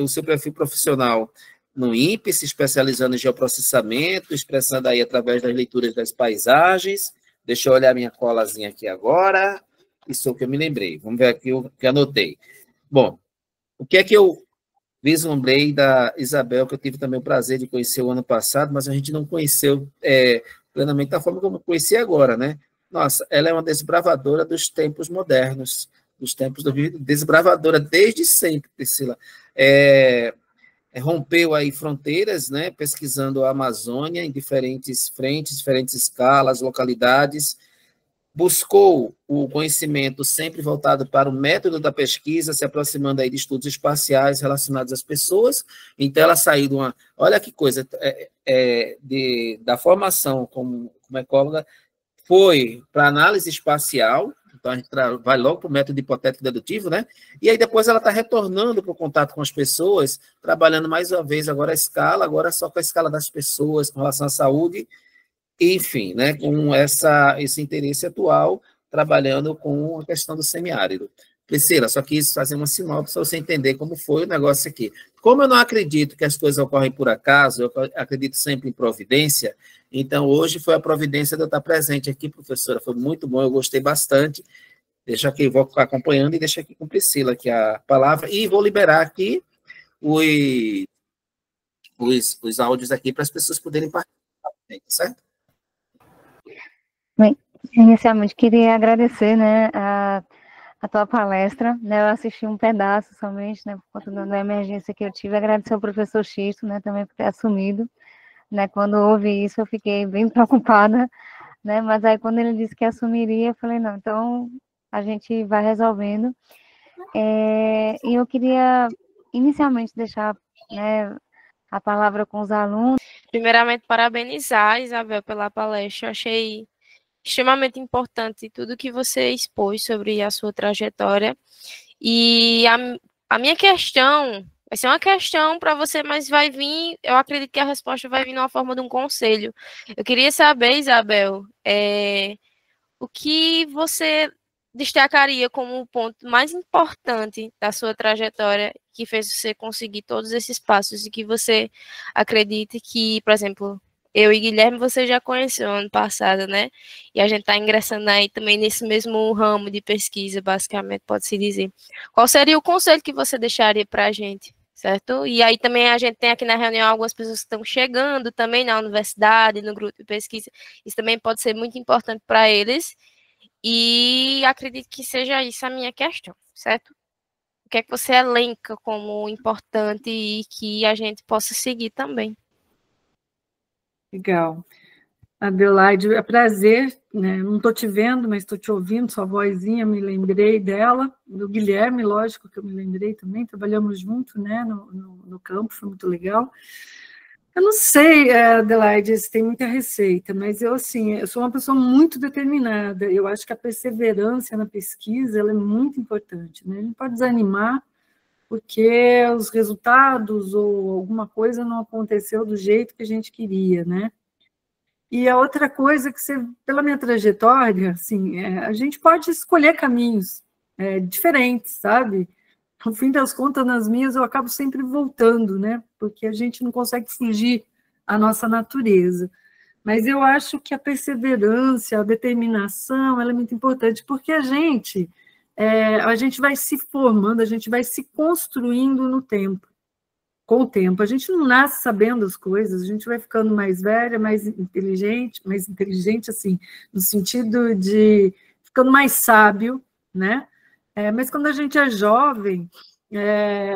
o seu perfil profissional no INPE, se especializando em geoprocessamento, expressando aí através das leituras das paisagens. Deixa eu olhar minha colazinha aqui agora. Isso é o que eu me lembrei. Vamos ver aqui o que anotei. Bom, o que é que eu vislumbrei da Isabel, que eu tive também o prazer de conhecer o ano passado, mas a gente não conheceu plenamente da forma como eu conheci agora, né? Nossa, ela é uma desbravadora dos tempos modernos, dos tempos do desbravadora desde sempre, Priscila. Rompeu aí fronteiras, né? Pesquisando a Amazônia em diferentes frentes, diferentes escalas, localidades. Buscou o conhecimento sempre voltado para o método da pesquisa, se aproximando aí de estudos espaciais relacionados às pessoas. Então, ela saiu de uma... Olha que coisa, da formação como ecóloga, foi para análise espacial, então a gente vai logo para o método hipotético dedutivo, né? E aí depois ela está retornando para o contato com as pessoas, trabalhando mais uma vez agora a escala, agora só com a escala das pessoas, com relação à saúde, enfim, né, com esse interesse atual, trabalhando com a questão do semiárido. Priscila, só quis fazer uma sinopse para você entender como foi o negócio aqui. Como eu não acredito que as coisas ocorrem por acaso, eu acredito sempre em providência, então hoje foi a providência de eu estar presente aqui, professora, foi muito bom, eu gostei bastante. Deixa aqui, vou ficar acompanhando e deixa aqui com Priscila aqui a palavra, e vou liberar aqui os áudios aqui para as pessoas poderem participar, certo? Bem, inicialmente queria agradecer, né, a tua palestra, né, eu assisti um pedaço somente, né, por conta da emergência que eu tive, agradecer ao professor Xisto, né, também por ter assumido, né, quando houve isso eu fiquei bem preocupada, né, mas aí quando ele disse que assumiria, eu falei, não, então a gente vai resolvendo, e eu queria inicialmente deixar, né, a palavra com os alunos. Primeiramente, parabenizar a Isabel pela palestra, eu achei extremamente importante tudo que você expôs sobre a sua trajetória. E a minha questão vai ser uma questão para você, mas vai vir, eu acredito que a resposta vai vir na forma de um conselho. Eu queria saber, Isabel, o que você destacaria como o ponto mais importante da sua trajetória que fez você conseguir todos esses passos e que você acredite que, por exemplo, eu e Guilherme você já conheceu ano passado, né? E a gente está ingressando aí também nesse mesmo ramo de pesquisa, basicamente, pode-se dizer. Qual seria o conselho que você deixaria para a gente, certo? E aí também a gente tem aqui na reunião algumas pessoas que estão chegando também na universidade, no grupo de pesquisa. Isso também pode ser muito importante para eles. E acredito que seja isso a minha questão, certo? O que é que você elenca como importante e que a gente possa seguir também? Legal. Adelaide, é prazer, né? Não estou te vendo, mas estou te ouvindo, sua vozinha, me lembrei dela, do Guilherme, lógico que eu me lembrei também, trabalhamos juntos, né, no campo, foi muito legal. Eu não sei, Adelaide, se tem muita receita, mas eu, assim, eu sou uma pessoa muito determinada, eu acho que a perseverança na pesquisa, ela é muito importante, né? A gente não pode desanimar, porque os resultados ou alguma coisa não aconteceu do jeito que a gente queria, né? E a outra coisa que você, pela minha trajetória, assim, a gente pode escolher caminhos diferentes, sabe? No fim das contas, nas minhas, eu acabo sempre voltando, né? Porque a gente não consegue fugir à nossa natureza. Mas eu acho que a perseverança, a determinação, ela é muito importante, porque a gente vai se formando, a gente vai se construindo no tempo, com o tempo. A gente não nasce sabendo as coisas, a gente vai ficando mais velha, mais inteligente assim, no sentido de ficando mais sábio, né? Mas quando a gente é jovem,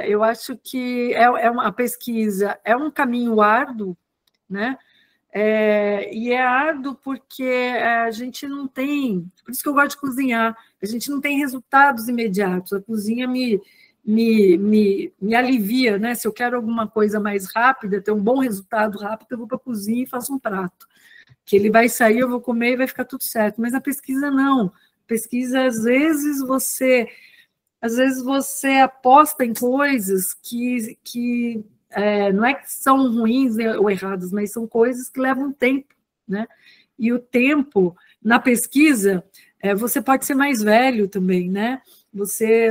eu acho que a pesquisa é um caminho árduo, né? E é árduo porque a gente não tem, por isso que eu gosto de cozinhar, a gente não tem resultados imediatos, a cozinha me alivia, né? Se eu quero alguma coisa mais rápida, ter um bom resultado rápido, eu vou para a cozinha e faço um prato, que ele vai sair, eu vou comer e vai ficar tudo certo, mas a pesquisa não, pesquisa, às vezes você aposta em coisas que não é que são ruins ou erradas, mas são coisas que levam tempo, né? E o tempo, na pesquisa, você pode ser mais velho também, né?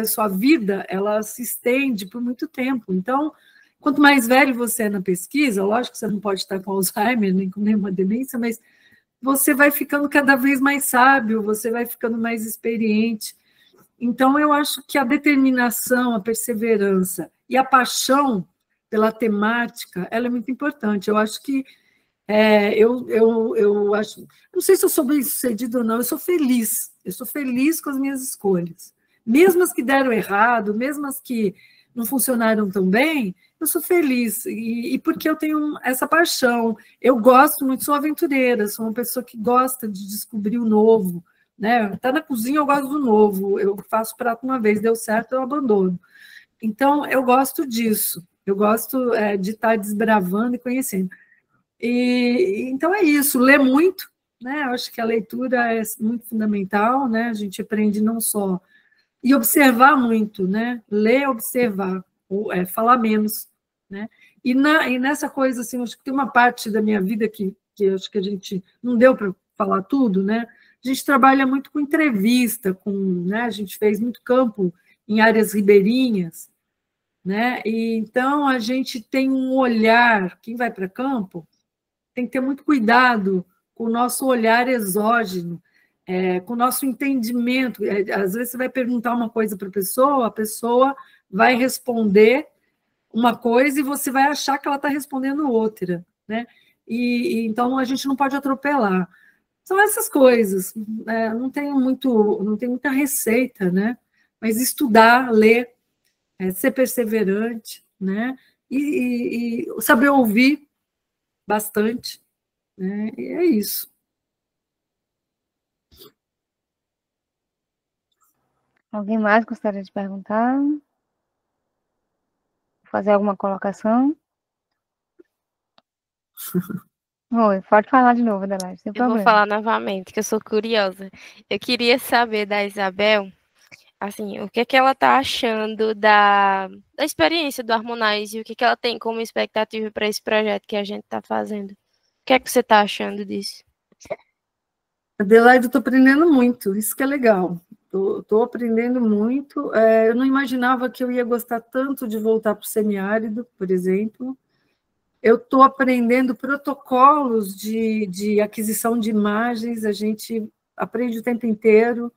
Sua vida, ela se estende por muito tempo. Então, quanto mais velho você é na pesquisa, lógico que você não pode estar com Alzheimer, nem com nenhuma demência, mas você vai ficando cada vez mais sábio, você vai ficando mais experiente. Então, eu acho que a determinação, a perseverança e a paixão pela temática, ela é muito importante. Eu acho que eu acho, não sei se eu sou bem-sucedida ou não, eu sou feliz com as minhas escolhas. Mesmo as que deram errado, mesmo as que não funcionaram tão bem, eu sou feliz, e porque eu tenho essa paixão. Eu gosto muito, sou aventureira, sou uma pessoa que gosta de descobrir o novo, né? Tá na cozinha, eu gosto do novo, eu faço prato uma vez, deu certo, eu abandono. Então, eu gosto disso, eu gosto de estar desbravando e conhecendo. Então é isso, ler muito, né? Eu acho que a leitura é muito fundamental, né? A gente aprende não só e observar muito, né? Ler, observar, falar menos, né? E nessa coisa assim, acho que tem uma parte da minha vida que acho que a gente não deu para falar tudo, né? A gente trabalha muito com entrevista, né? A gente fez muito campo em áreas ribeirinhas, né? E então a gente tem um olhar, quem vai para campo tem que ter muito cuidado com o nosso olhar exógeno, com o nosso entendimento. Às vezes você vai perguntar uma coisa para a pessoa vai responder uma coisa e você vai achar que ela está respondendo outra, né? Então a gente não pode atropelar. São essas coisas. Não tem muita receita, né? Mas estudar, ler, ser perseverante, né? E saber ouvir bastante, né? E é isso. Alguém mais gostaria de perguntar? Fazer alguma colocação? Oi, pode falar de novo, Adelaide, sem problema. Eu vou falar novamente, que eu sou curiosa. Eu queria saber da Isabel, assim, o que é que ela está achando da experiência do Harmonize e o que ela tem como expectativa para esse projeto que a gente está fazendo. O que é que você está achando disso? Adelaide, eu estou aprendendo muito, isso que é legal. Estou aprendendo muito. Eu não imaginava que eu ia gostar tanto de voltar para o semiárido, por exemplo. Eu estou aprendendo protocolos de aquisição de imagens, a gente aprende o tempo inteiro,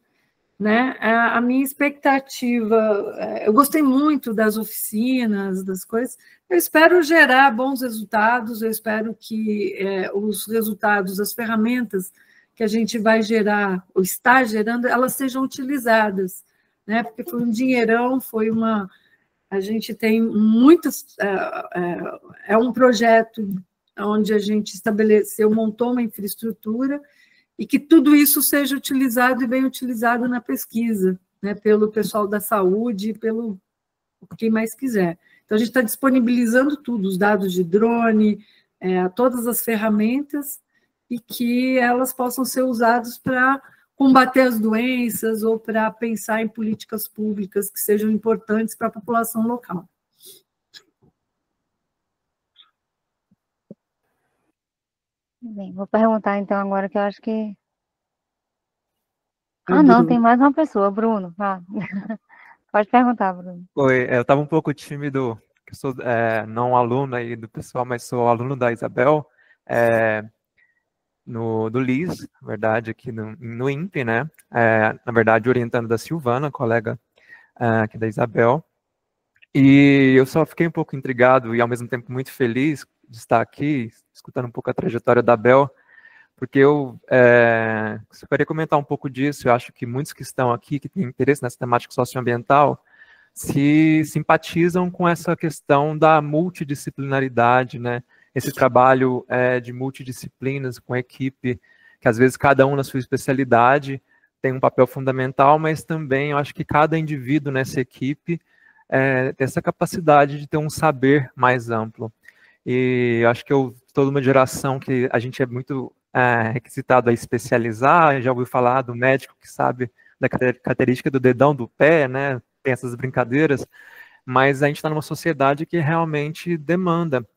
né? A minha expectativa, eu gostei muito das oficinas, das coisas, eu espero gerar bons resultados, eu espero que os resultados, as ferramentas que a gente vai gerar, ou está gerando, elas sejam utilizadas, né? Porque foi um dinheirão, foi uma... A gente tem muitas... É um projeto onde a gente estabeleceu, montou uma infraestrutura, e que tudo isso seja utilizado e bem utilizado na pesquisa, né? Pelo pessoal da saúde, pelo quem mais quiser. Então, a gente está disponibilizando tudo, os dados de drone, todas as ferramentas, e que elas possam ser usadas para combater as doenças ou para pensar em políticas públicas que sejam importantes para a população local. Bem, vou perguntar então agora, que eu acho que... Não, tem mais uma pessoa, Bruno. Pode perguntar, Bruno. Oi, eu estava um pouco tímido, que eu sou não aluno aí do pessoal, mas sou aluno da Isabel, do LIS, na verdade, aqui no INPE, né? Na verdade, orientando da Silvana, colega aqui da Isabel. E eu só fiquei um pouco intrigado e, ao mesmo tempo, muito feliz de estar aqui, escutando um pouco a trajetória da Bel, porque eu queria comentar um pouco disso. Eu acho que muitos que estão aqui, que têm interesse nessa temática socioambiental, se simpatizam com essa questão da multidisciplinaridade, né? Esse trabalho de multidisciplinas com a equipe, que às vezes cada um na sua especialidade tem um papel fundamental, mas também eu acho que cada indivíduo nessa equipe tem essa capacidade de ter um saber mais amplo. E eu acho que eu estou numa geração que a gente é muito requisitado a especializar. Já ouviu falar do médico que sabe da característica do dedão do pé, né? Tem essas brincadeiras, mas a gente está numa sociedade que realmente demanda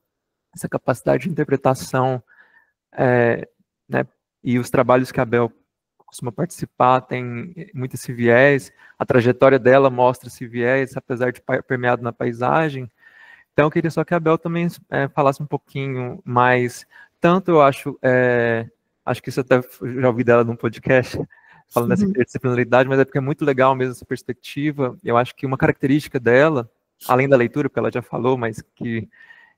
essa capacidade de interpretação, né? E os trabalhos que a Bel costuma participar tem muito esse viés, a trajetória dela mostra esse viés, apesar de permeado na paisagem. Então, eu queria só que a Bel também falasse um pouquinho mais, tanto eu acho que isso até já ouvi dela num podcast, falando dessa interdisciplinaridade, mas é porque é muito legal mesmo essa perspectiva. Eu acho que uma característica dela, além da leitura, porque ela já falou, mas que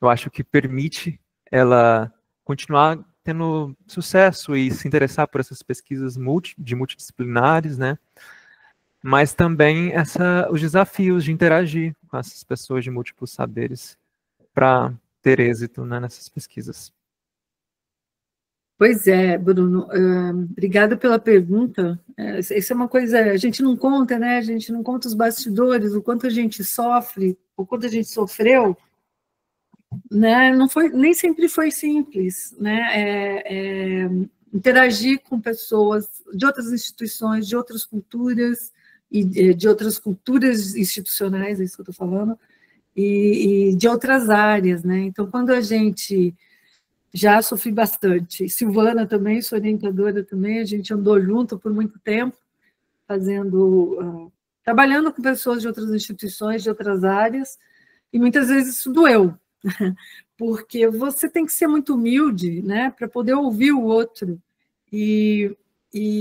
eu acho que permite ela continuar tendo sucesso e se interessar por essas pesquisas multidisciplinares, né? Mas também os desafios de interagir com essas pessoas de múltiplos saberes para ter êxito, né, nessas pesquisas. Pois é, Bruno, obrigada pela pergunta. Isso é uma coisa, a gente não conta, né? A gente não conta os bastidores, o quanto a gente sofre, o quanto a gente sofreu, né? Não foi, nem sempre foi simples, né? Interagir com pessoas de outras instituições, de outras culturas, e de outras culturas institucionais, é isso que eu estou falando, e de outras áreas, né? Então, quando a gente... Já sofri bastante. Silvana também, sou orientadora também, a gente andou junto por muito tempo, trabalhando com pessoas de outras instituições, de outras áreas, e muitas vezes isso doeu, porque você tem que ser muito humilde, né, para poder ouvir o outro, e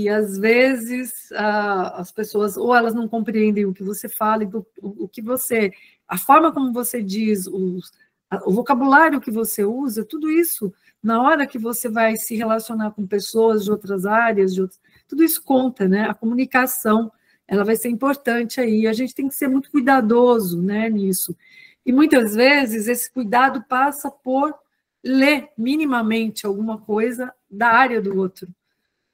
às vezes as pessoas, ou elas não compreendem o que você fala, a forma como você diz, o vocabulário que você usa, tudo isso, na hora que você vai se relacionar com pessoas de outras áreas, tudo isso conta, né? A comunicação, ela vai ser importante aí, a gente tem que ser muito cuidadoso, né, nisso. E muitas vezes esse cuidado passa por ler minimamente alguma coisa da área do outro,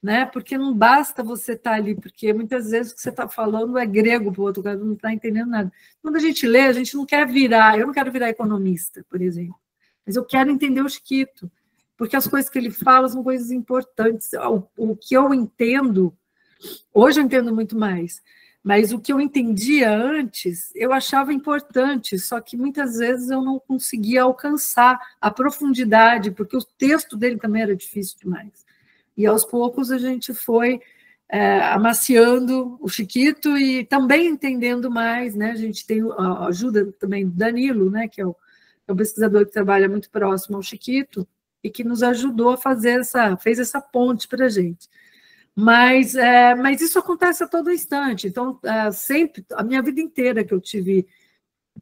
né? Porque não basta você estar ali, porque muitas vezes o que você está falando é grego para o outro, o cara não está entendendo nada. Quando a gente lê, a gente não quer eu não quero virar economista, por exemplo, mas eu quero entender o Chiquito, porque as coisas que ele fala são coisas importantes. O que eu entendo, hoje eu entendo muito mais, mas o que eu entendia antes, eu achava importante, só que muitas vezes eu não conseguia alcançar a profundidade, porque o texto dele também era difícil demais. E aos poucos a gente foi amaciando o Chiquito e também entendendo mais, né? A gente tem a ajuda também do Danilo, né? Que é um pesquisador que trabalha muito próximo ao Chiquito e que nos ajudou a fez essa ponte para a gente. Mas isso acontece a todo instante. Então, sempre, a minha vida inteira que eu tive,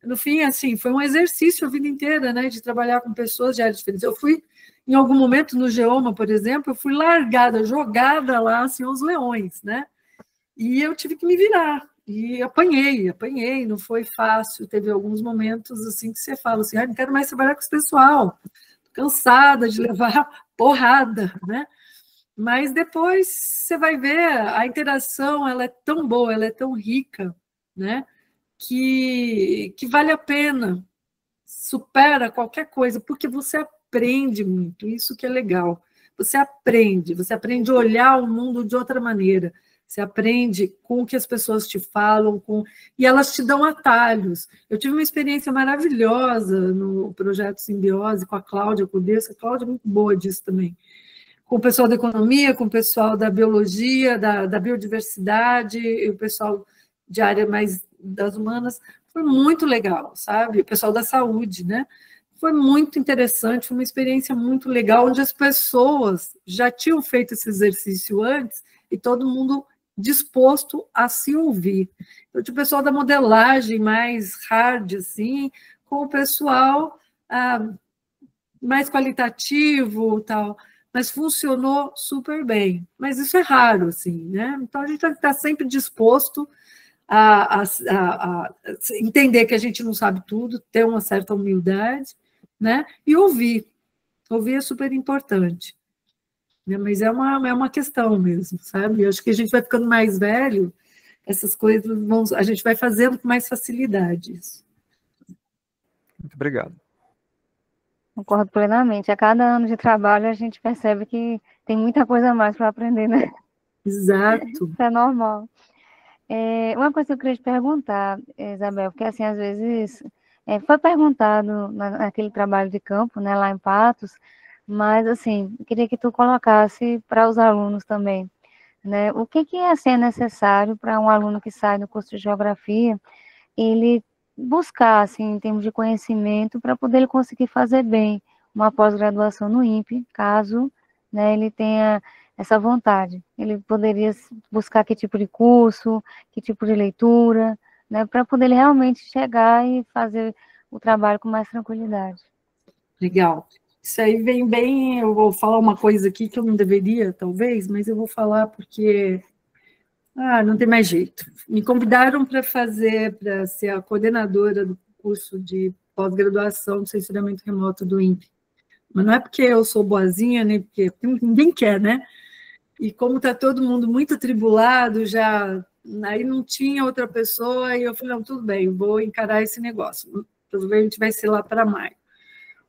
no fim, assim, foi um exercício a vida inteira, né? De trabalhar com pessoas de áreas diferentes. Eu fui, em algum momento, no Geoma, por exemplo, eu fui largada, jogada lá, assim, aos leões, né? E eu tive que me virar. E apanhei, não foi fácil. Teve alguns momentos, assim, que você fala assim, não quero mais trabalhar com esse pessoal. Tô cansada de levar porrada, né? Mas depois você vai ver, a interação, ela é tão boa, ela é tão rica, né? Que vale a pena, supera qualquer coisa, porque você aprende muito, isso que é legal. Você aprende a olhar o mundo de outra maneira, você aprende com o que as pessoas te falam, e elas te dão atalhos. Eu tive uma experiência maravilhosa no projeto Simbiose com a Cláudia Cudessa, a Cláudia é muito boa disso também, com o pessoal da economia, com o pessoal da biologia, da biodiversidade, e o pessoal de área mais das humanas. Foi muito legal, sabe? O pessoal da saúde, né? Foi muito interessante, foi uma experiência muito legal, onde as pessoas já tinham feito esse exercício antes e todo mundo disposto a se ouvir. Eu tinha o pessoal da modelagem mais hard, assim, com o pessoal mais qualitativo, tal, mas funcionou super bem. Mas isso é raro, assim, né? Então a gente tem que estar sempre disposto a entender que a gente não sabe tudo, ter uma certa humildade, né? E ouvir. Ouvir é super importante. Né? Mas é uma questão mesmo, sabe? Eu acho que a gente vai ficando mais velho, essas coisas a gente vai fazendo com mais facilidade. Isso. Muito obrigado. Concordo plenamente. A cada ano de trabalho a gente percebe que tem muita coisa a mais para aprender, né? Exato. Isso é normal. Uma coisa que eu queria te perguntar, Isabel, porque assim, às vezes foi perguntado naquele trabalho de campo, né, lá em Patos, mas assim, eu queria que tu colocasse para os alunos também, né, o que assim, é necessário para um aluno que sai do curso de Geografia, ele buscar, assim, em termos de conhecimento, para poder ele conseguir fazer bem uma pós-graduação no INPE, caso, né, ele tenha essa vontade. Ele poderia buscar que tipo de curso, que tipo de leitura, né, para poder ele realmente chegar e fazer o trabalho com mais tranquilidade. Legal. Isso aí vem bem, eu vou falar uma coisa aqui que eu não deveria, talvez, mas eu vou falar porque não tem mais jeito. Me convidaram para ser a coordenadora do curso de pós-graduação de censuramento remoto do INPE. Mas não é porque eu sou boazinha, nem porque ninguém quer, né? E como está todo mundo muito atribulado, aí não tinha outra pessoa, e eu falei, não, tudo bem, vou encarar esse negócio. Provavelmente vai ser lá para maio.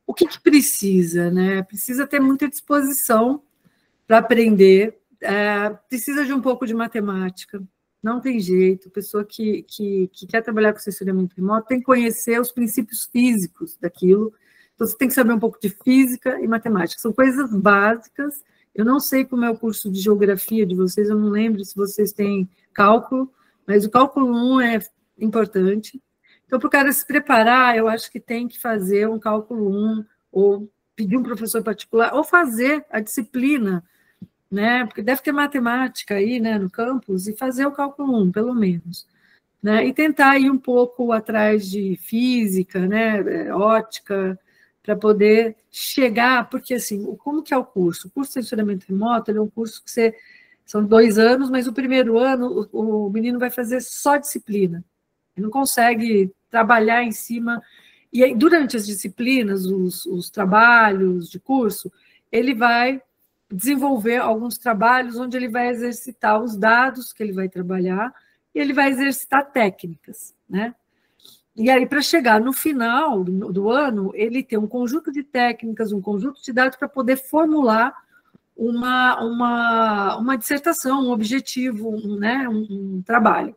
O que precisa, né? Precisa ter muita disposição para aprender, precisa de um pouco de matemática, não tem jeito. A pessoa que quer trabalhar com censuramento remoto tem que conhecer os princípios físicos daquilo. Então, você tem que saber um pouco de física e matemática. São coisas básicas. Eu não sei como é o curso de geografia de vocês, eu não lembro se vocês têm cálculo, mas o cálculo 1 é importante. Então, para o cara se preparar, eu acho que tem que fazer um cálculo 1, ou pedir um professor particular, ou fazer a disciplina, né? Porque deve ter matemática aí, né, no campus, e fazer o cálculo 1, pelo menos. Né? E tentar ir um pouco atrás de física, né, ótica, para poder chegar, porque assim, como que é o curso? O curso de censuramento remoto é um curso que são 2 anos, mas o primeiro ano o menino vai fazer só disciplina. Ele não consegue trabalhar em cima. E aí, durante as disciplinas, os trabalhos de curso, ele vai desenvolver alguns trabalhos onde ele vai exercitar os dados que ele vai trabalhar e ele vai exercitar técnicas, né? E aí, para chegar no final do ano, ele tem um conjunto de técnicas, um conjunto de dados para poder formular uma dissertação, um objetivo, né? um trabalho,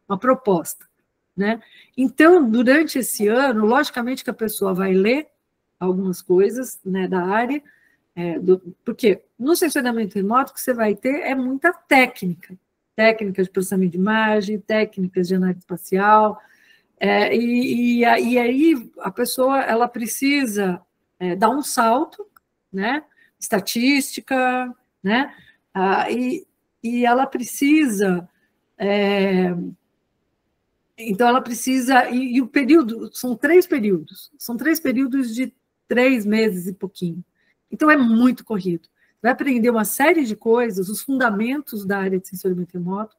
uma proposta. Né? Então, durante esse ano, logicamente que a pessoa vai ler algumas coisas, né, da área, porque no censuramento remoto que você vai ter é muita técnica, técnicas de processamento de imagem, técnicas de análise espacial, e aí a pessoa ela precisa dar um salto, né? Estatística, né? E ela precisa então ela precisa e o período são 3 períodos de 3 meses e pouquinho, então é muito corrido. Vai aprender uma série de coisas, os fundamentos da área de sensoriamento remoto,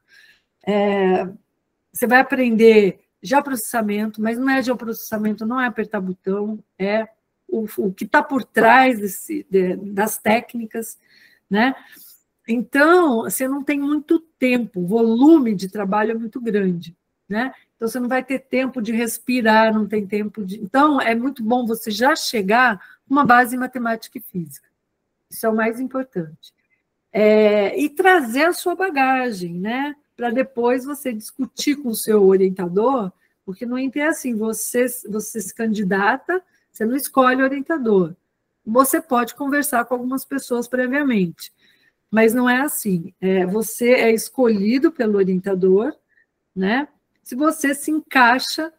você vai aprender geoprocessamento, mas não é geoprocessamento, não é apertar botão, é o que está por trás das técnicas, né? Então, você não tem muito tempo, o volume de trabalho é muito grande, né? Então, você não vai ter tempo de respirar, não tem tempo de... Então, é muito bom você já chegar com uma base em matemática e física. Isso é o mais importante. E trazer a sua bagagem, né? Para depois você discutir com o seu orientador, porque no INPE é assim, você se candidata, você não escolhe orientador. Você pode conversar com algumas pessoas previamente, mas não é assim. Você é escolhido pelo orientador, né? Se você se encaixa,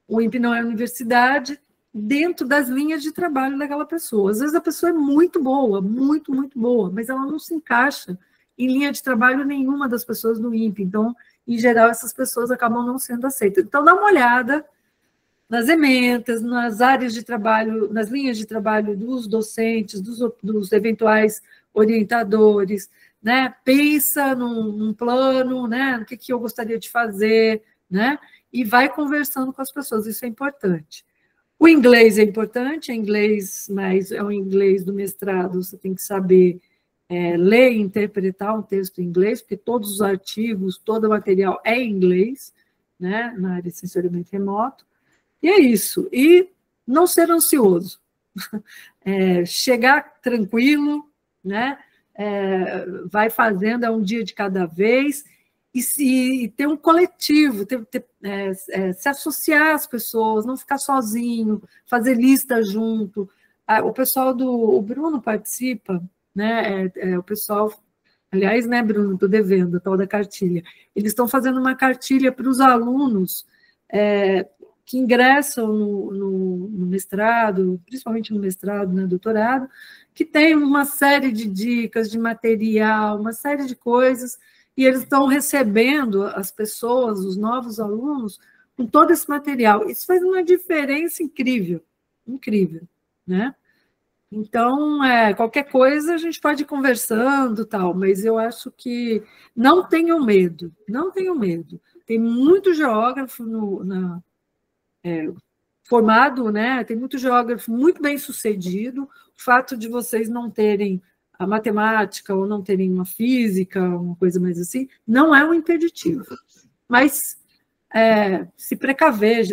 o INPE não é universidade, dentro das linhas de trabalho daquela pessoa. Às vezes a pessoa é muito boa, muito, muito boa, mas ela não se encaixa em linha de trabalho nenhuma das pessoas do INPE. Então, em geral, essas pessoas acabam não sendo aceitas. Então, dá uma olhada nas ementas, nas áreas de trabalho, nas linhas de trabalho dos docentes, dos eventuais orientadores, né? Pensa num plano, né? O que eu gostaria de fazer, né? E vai conversando com as pessoas, isso é importante. O inglês é importante, mas é o inglês do mestrado, você tem que saber ler e interpretar um texto em inglês, porque todos os artigos, todo o material é em inglês, né? Na área de sensoriamento remoto. E é isso. E não ser ansioso. Chegar tranquilo, né? Vai fazendo, é um dia de cada vez, e ter um coletivo, se associar às pessoas, não ficar sozinho, fazer lista junto. O pessoal o Bruno participa, né? O pessoal, aliás, né, Bruno, estou devendo a tal da cartilha. Eles estão fazendo uma cartilha para os alunos que ingressam no mestrado, principalmente no mestrado, no doutorado, que tem uma série de dicas, de material, uma série de coisas, e eles estão recebendo as pessoas, os novos alunos, com todo esse material. Isso faz uma diferença incrível, incrível, né? Então, qualquer coisa a gente pode ir conversando, tal, mas eu acho que não tenham medo, não tenham medo. Tem muito geógrafo formado, né? Tem muito geógrafo muito bem sucedido. O fato de vocês não terem a matemática ou não terem uma física, uma coisa mais assim, não é um impeditivo. Mas se precaver,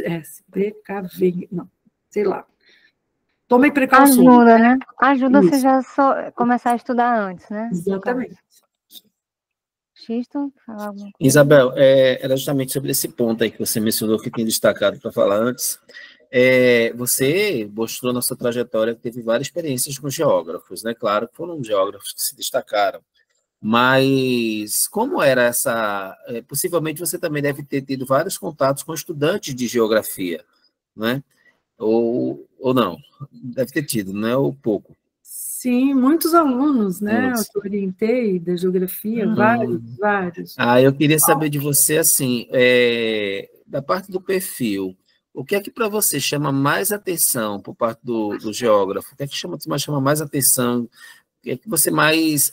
não, sei lá. Tomem precauções. Ajuda, né? Ajuda você já começar a estudar antes, né? Exatamente. Xisto, falar alguma coisa? Isabel, era justamente sobre esse ponto aí que você mencionou, que tinha destacado para falar antes. Você mostrou na sua trajetória que teve várias experiências com geógrafos, né? Claro que foram geógrafos que se destacaram, mas como era essa... possivelmente você também deve ter tido vários contatos com estudantes de geografia, né? Ou não? Deve ter tido, né? Ou pouco. Sim, muitos alunos, né? Eu orientei da geografia, vários. Eu queria saber de você, assim, da parte do perfil, o que é que para você chama mais atenção por parte do geógrafo? O que é que chama mais atenção? O que é que você mais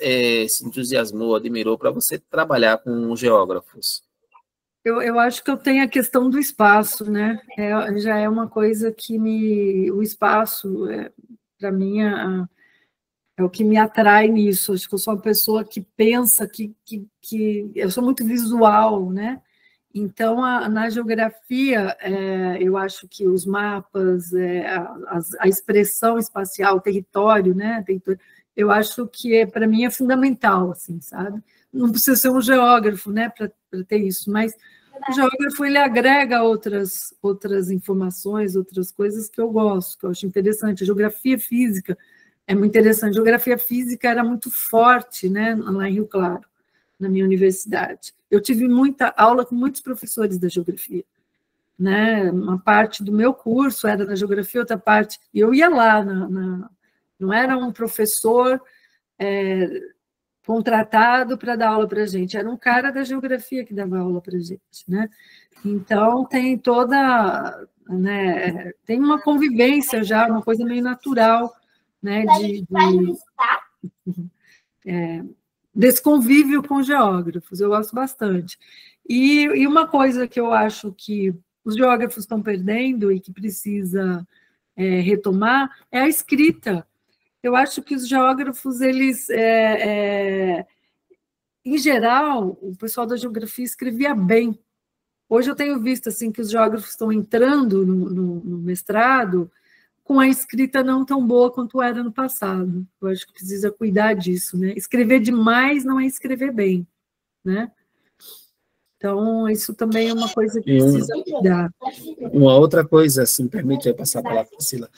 se entusiasmou, admirou para você trabalhar com geógrafos? Eu acho que eu tenho a questão do espaço, né? Já é uma coisa que o espaço, para mim, é o que me atrai nisso. Acho que eu sou uma pessoa que pensa, que eu sou muito visual, né? Então, na geografia, eu acho que os mapas, a expressão espacial, o território, né? Eu acho que para mim é fundamental, assim, sabe? Não precisa ser um geógrafo, né, para ter isso, mas o geógrafo ele agrega outras informações, outras coisas que eu gosto, que eu acho interessante. A geografia física é muito interessante. A geografia física era muito forte, né, lá em Rio Claro. na minha universidade. Eu tive muita aula com muitos professores da geografia, né? Uma parte do meu curso era na geografia, outra parte... E eu ia lá, não era um professor contratado para dar aula para a gente, era um cara da geografia que dava aula para a gente, né? Então, tem toda... Né, tem uma convivência já, uma coisa meio natural, né, desse convívio com geógrafos, eu gosto bastante. E uma coisa que eu acho que os geógrafos estão perdendo e que precisa retomar é a escrita. Eu acho que os geógrafos, eles, em geral, o pessoal da geografia escrevia bem. Hoje eu tenho visto assim, que os geógrafos estão entrando no mestrado com a escrita não tão boa quanto era no passado. Eu acho que precisa cuidar disso, né? Escrever demais não é escrever bem, né? Então, isso também é uma coisa que precisa cuidar. Uma outra coisa, se me permite eu passar a palavra, Priscila.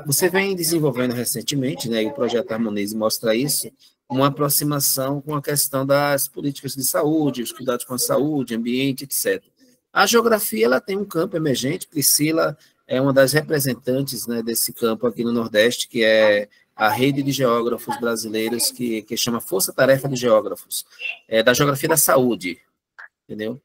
Você vem desenvolvendo recentemente, né, e o projeto Harmonize mostra isso, uma aproximação com a questão das políticas de saúde, os cuidados com a saúde, ambiente, etc. A geografia ela tem um campo emergente, Priscila é uma das representantes, né, desse campo aqui no Nordeste, que é a rede de geógrafos brasileiros, que chama Força Tarefa de Geógrafos, da geografia da saúde, entendeu?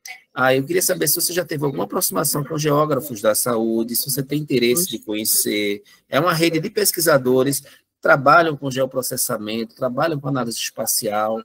Eu queria saber se você já teve alguma aproximação com geógrafos da saúde, se você tem interesse de conhecer. É uma rede de pesquisadores, trabalham com geoprocessamento, trabalham com análise espacial.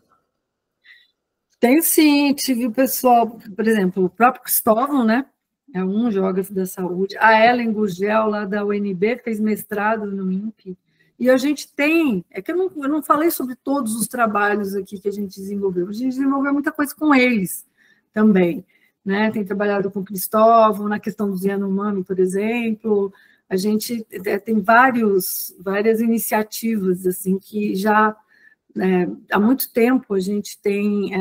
Tem sim, tive o pessoal, por exemplo, o próprio Cristóvão, né? É um geógrafo da saúde. A Ellen Gurgel, lá da UNB, fez mestrado no INPE. E a gente tem... É que eu não falei sobre todos os trabalhos aqui que a gente desenvolveu. A gente desenvolveu muita coisa com eles também, né? Tem trabalhado com o Cristóvão, na questão do Yanomami, por exemplo. A gente tem várias iniciativas assim, que já há muito tempo a gente tem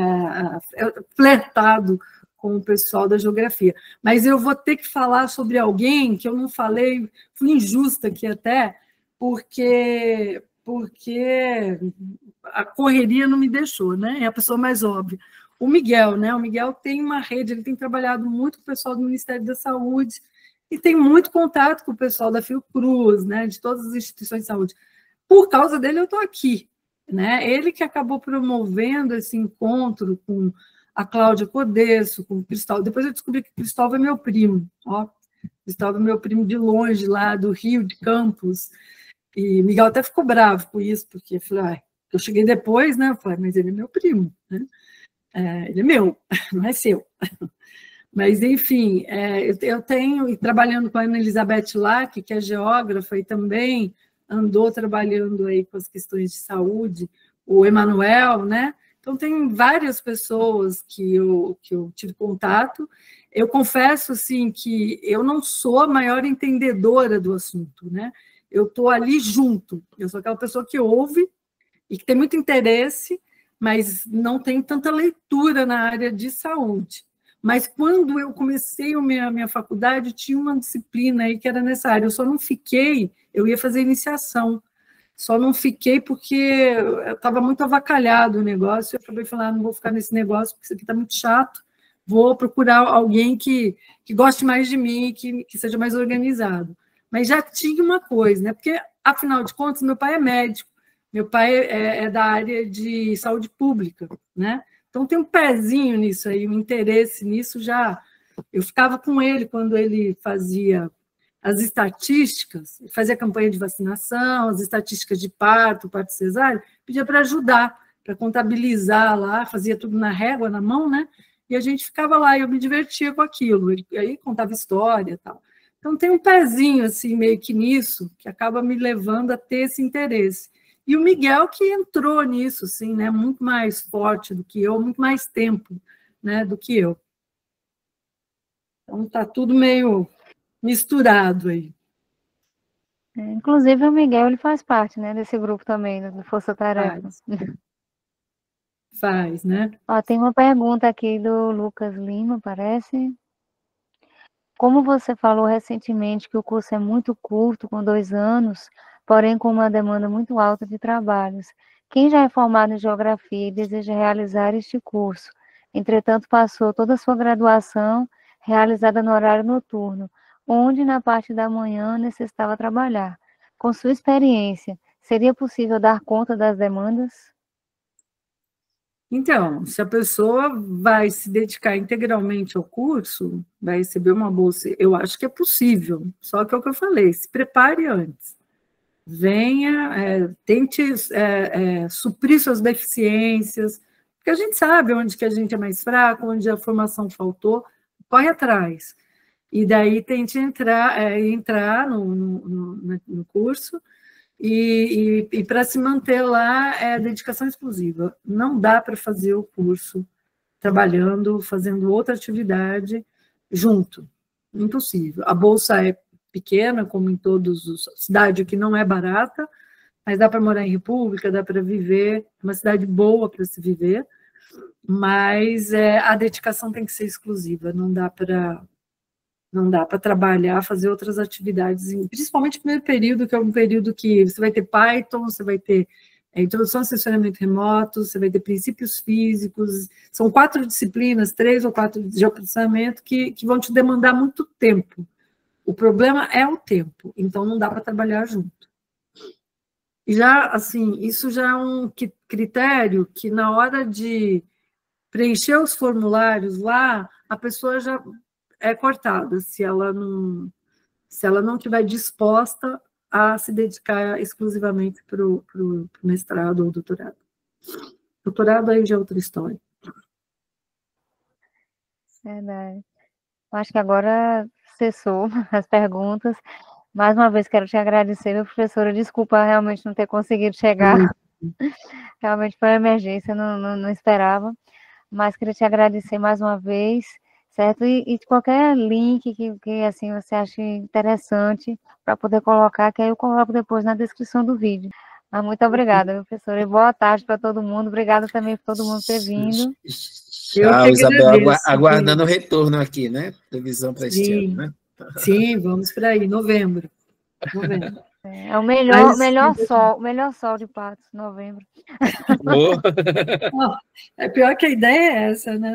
flertado com o pessoal da geografia. Mas eu vou ter que falar sobre alguém que eu não falei, fui injusta aqui até, porque a correria não me deixou, né? É a pessoa mais óbvia. O Miguel, né? O Miguel tem uma rede, ele tem trabalhado muito com o pessoal do Ministério da Saúde e tem muito contato com o pessoal da Fiocruz, né? De todas as instituições de saúde. Por causa dele, eu estou aqui, né? Ele que acabou promovendo esse encontro com a Cláudia Codesso, com o Cristóvão. Depois eu descobri que o Cristóvão é meu primo, ó. Cristóvão é meu primo de longe, lá do Rio, de Campos. E Miguel até ficou bravo com isso, porque eu falei, eu cheguei depois, né? Eu falei, mas ele é meu primo, né? Ele é meu, não é seu. Mas, enfim, eu tenho, trabalhando com a Ana Elizabeth Lack, que é geógrafa, e também andou trabalhando aí com as questões de saúde, o Emanuel, né? Então, tem várias pessoas que eu tive contato. Eu confesso, assim, que eu não sou a maior entendedora do assunto, né? Eu estou ali junto. Eu sou aquela pessoa que ouve e que tem muito interesse, mas não tem tanta leitura na área de saúde. Mas quando eu comecei a minha faculdade, tinha uma disciplina aí que era nessa área. Eu só não fiquei, eu ia fazer iniciação. Só não fiquei porque estava muito avacalhado o negócio. Eu acabei falando, não vou ficar nesse negócio, porque isso aqui está muito chato. Vou procurar alguém que goste mais de mim, que seja mais organizado. Mas já tinha uma coisa, né? Porque, afinal de contas, meu pai é médico. Meu pai é da área de saúde pública, né? Então, tem um pezinho nisso aí, um interesse nisso já. Eu ficava com ele quando ele fazia as estatísticas, fazia campanha de vacinação, as estatísticas de parto cesárea, pedia para ajudar, para contabilizar lá, fazia tudo na régua, na mão, né? E a gente ficava lá, e eu me divertia com aquilo. E aí contava história e tal. Então, tem um pezinho, assim, meio que nisso, que acaba me levando a ter esse interesse. E o Miguel que entrou nisso, assim, né, muito mais forte do que eu, muito mais tempo, né, do que eu. Então, está tudo meio misturado aí. Inclusive, o Miguel ele faz parte, né, desse grupo também, do Força Tarefa. Faz, né? Ó, tem uma pergunta aqui do Lucas Lima, parece. Como você falou recentemente que o curso é muito curto, com 2 anos, porém com uma demanda muito alta de trabalhos, Quem já é formado em Geografia e deseja realizar este curso, entretanto passou toda a sua graduação realizada no horário noturno, onde na parte da manhã necessitava trabalhar. Com sua experiência, seria possível dar conta das demandas? Então, se a pessoa vai se dedicar integralmente ao curso, vai receber uma bolsa, eu acho que é possível, só que é o que eu falei, se prepare antes. Venha, tente suprir suas deficiências, porque a gente sabe onde que a gente é mais fraco, onde a formação faltou, corre atrás. E daí tente entrar no curso, e para se manter lá é dedicação exclusiva. Não dá para fazer o curso trabalhando, fazendo outra atividade junto. Impossível. A bolsa é pequena, como em todos os... Cidade que não é barata, mas dá para morar em república, dá para viver, é uma cidade boa para se viver, mas a dedicação tem que ser exclusiva, não dá para trabalhar, fazer outras atividades, principalmente no primeiro período, que é um período que você vai ter Python, você vai ter introdução ao sensoriamento remoto, você vai ter princípios físicos, são 4 disciplinas, 3 ou 4 de processamento que vão te demandar muito tempo. O problema é o tempo, então não dá para trabalhar junto. Já, assim, isso já é um critério que na hora de preencher os formulários lá, a pessoa já é cortada, se ela não estiver disposta a se dedicar exclusivamente para o mestrado ou doutorado. Doutorado aí já é outra história. Verdade. Eu acho que agora cessou as perguntas. Mais uma vez quero te agradecer, meu professora. Desculpa realmente não ter conseguido chegar. Realmente foi uma emergência, não esperava. Mas queria te agradecer mais uma vez, certo? E qualquer link que assim, você ache interessante para poder colocar, que aí eu coloco depois na descrição do vídeo. Mas muito obrigada, meu professor. E boa tarde para todo mundo. Obrigada também por todo mundo ter vindo. Tchau, Isabel, aguardando o retorno aqui, né? Previsão para este ano, né? Sim, vamos para aí, novembro. É o melhor sol de Patos, novembro. É pior que a ideia é essa, né?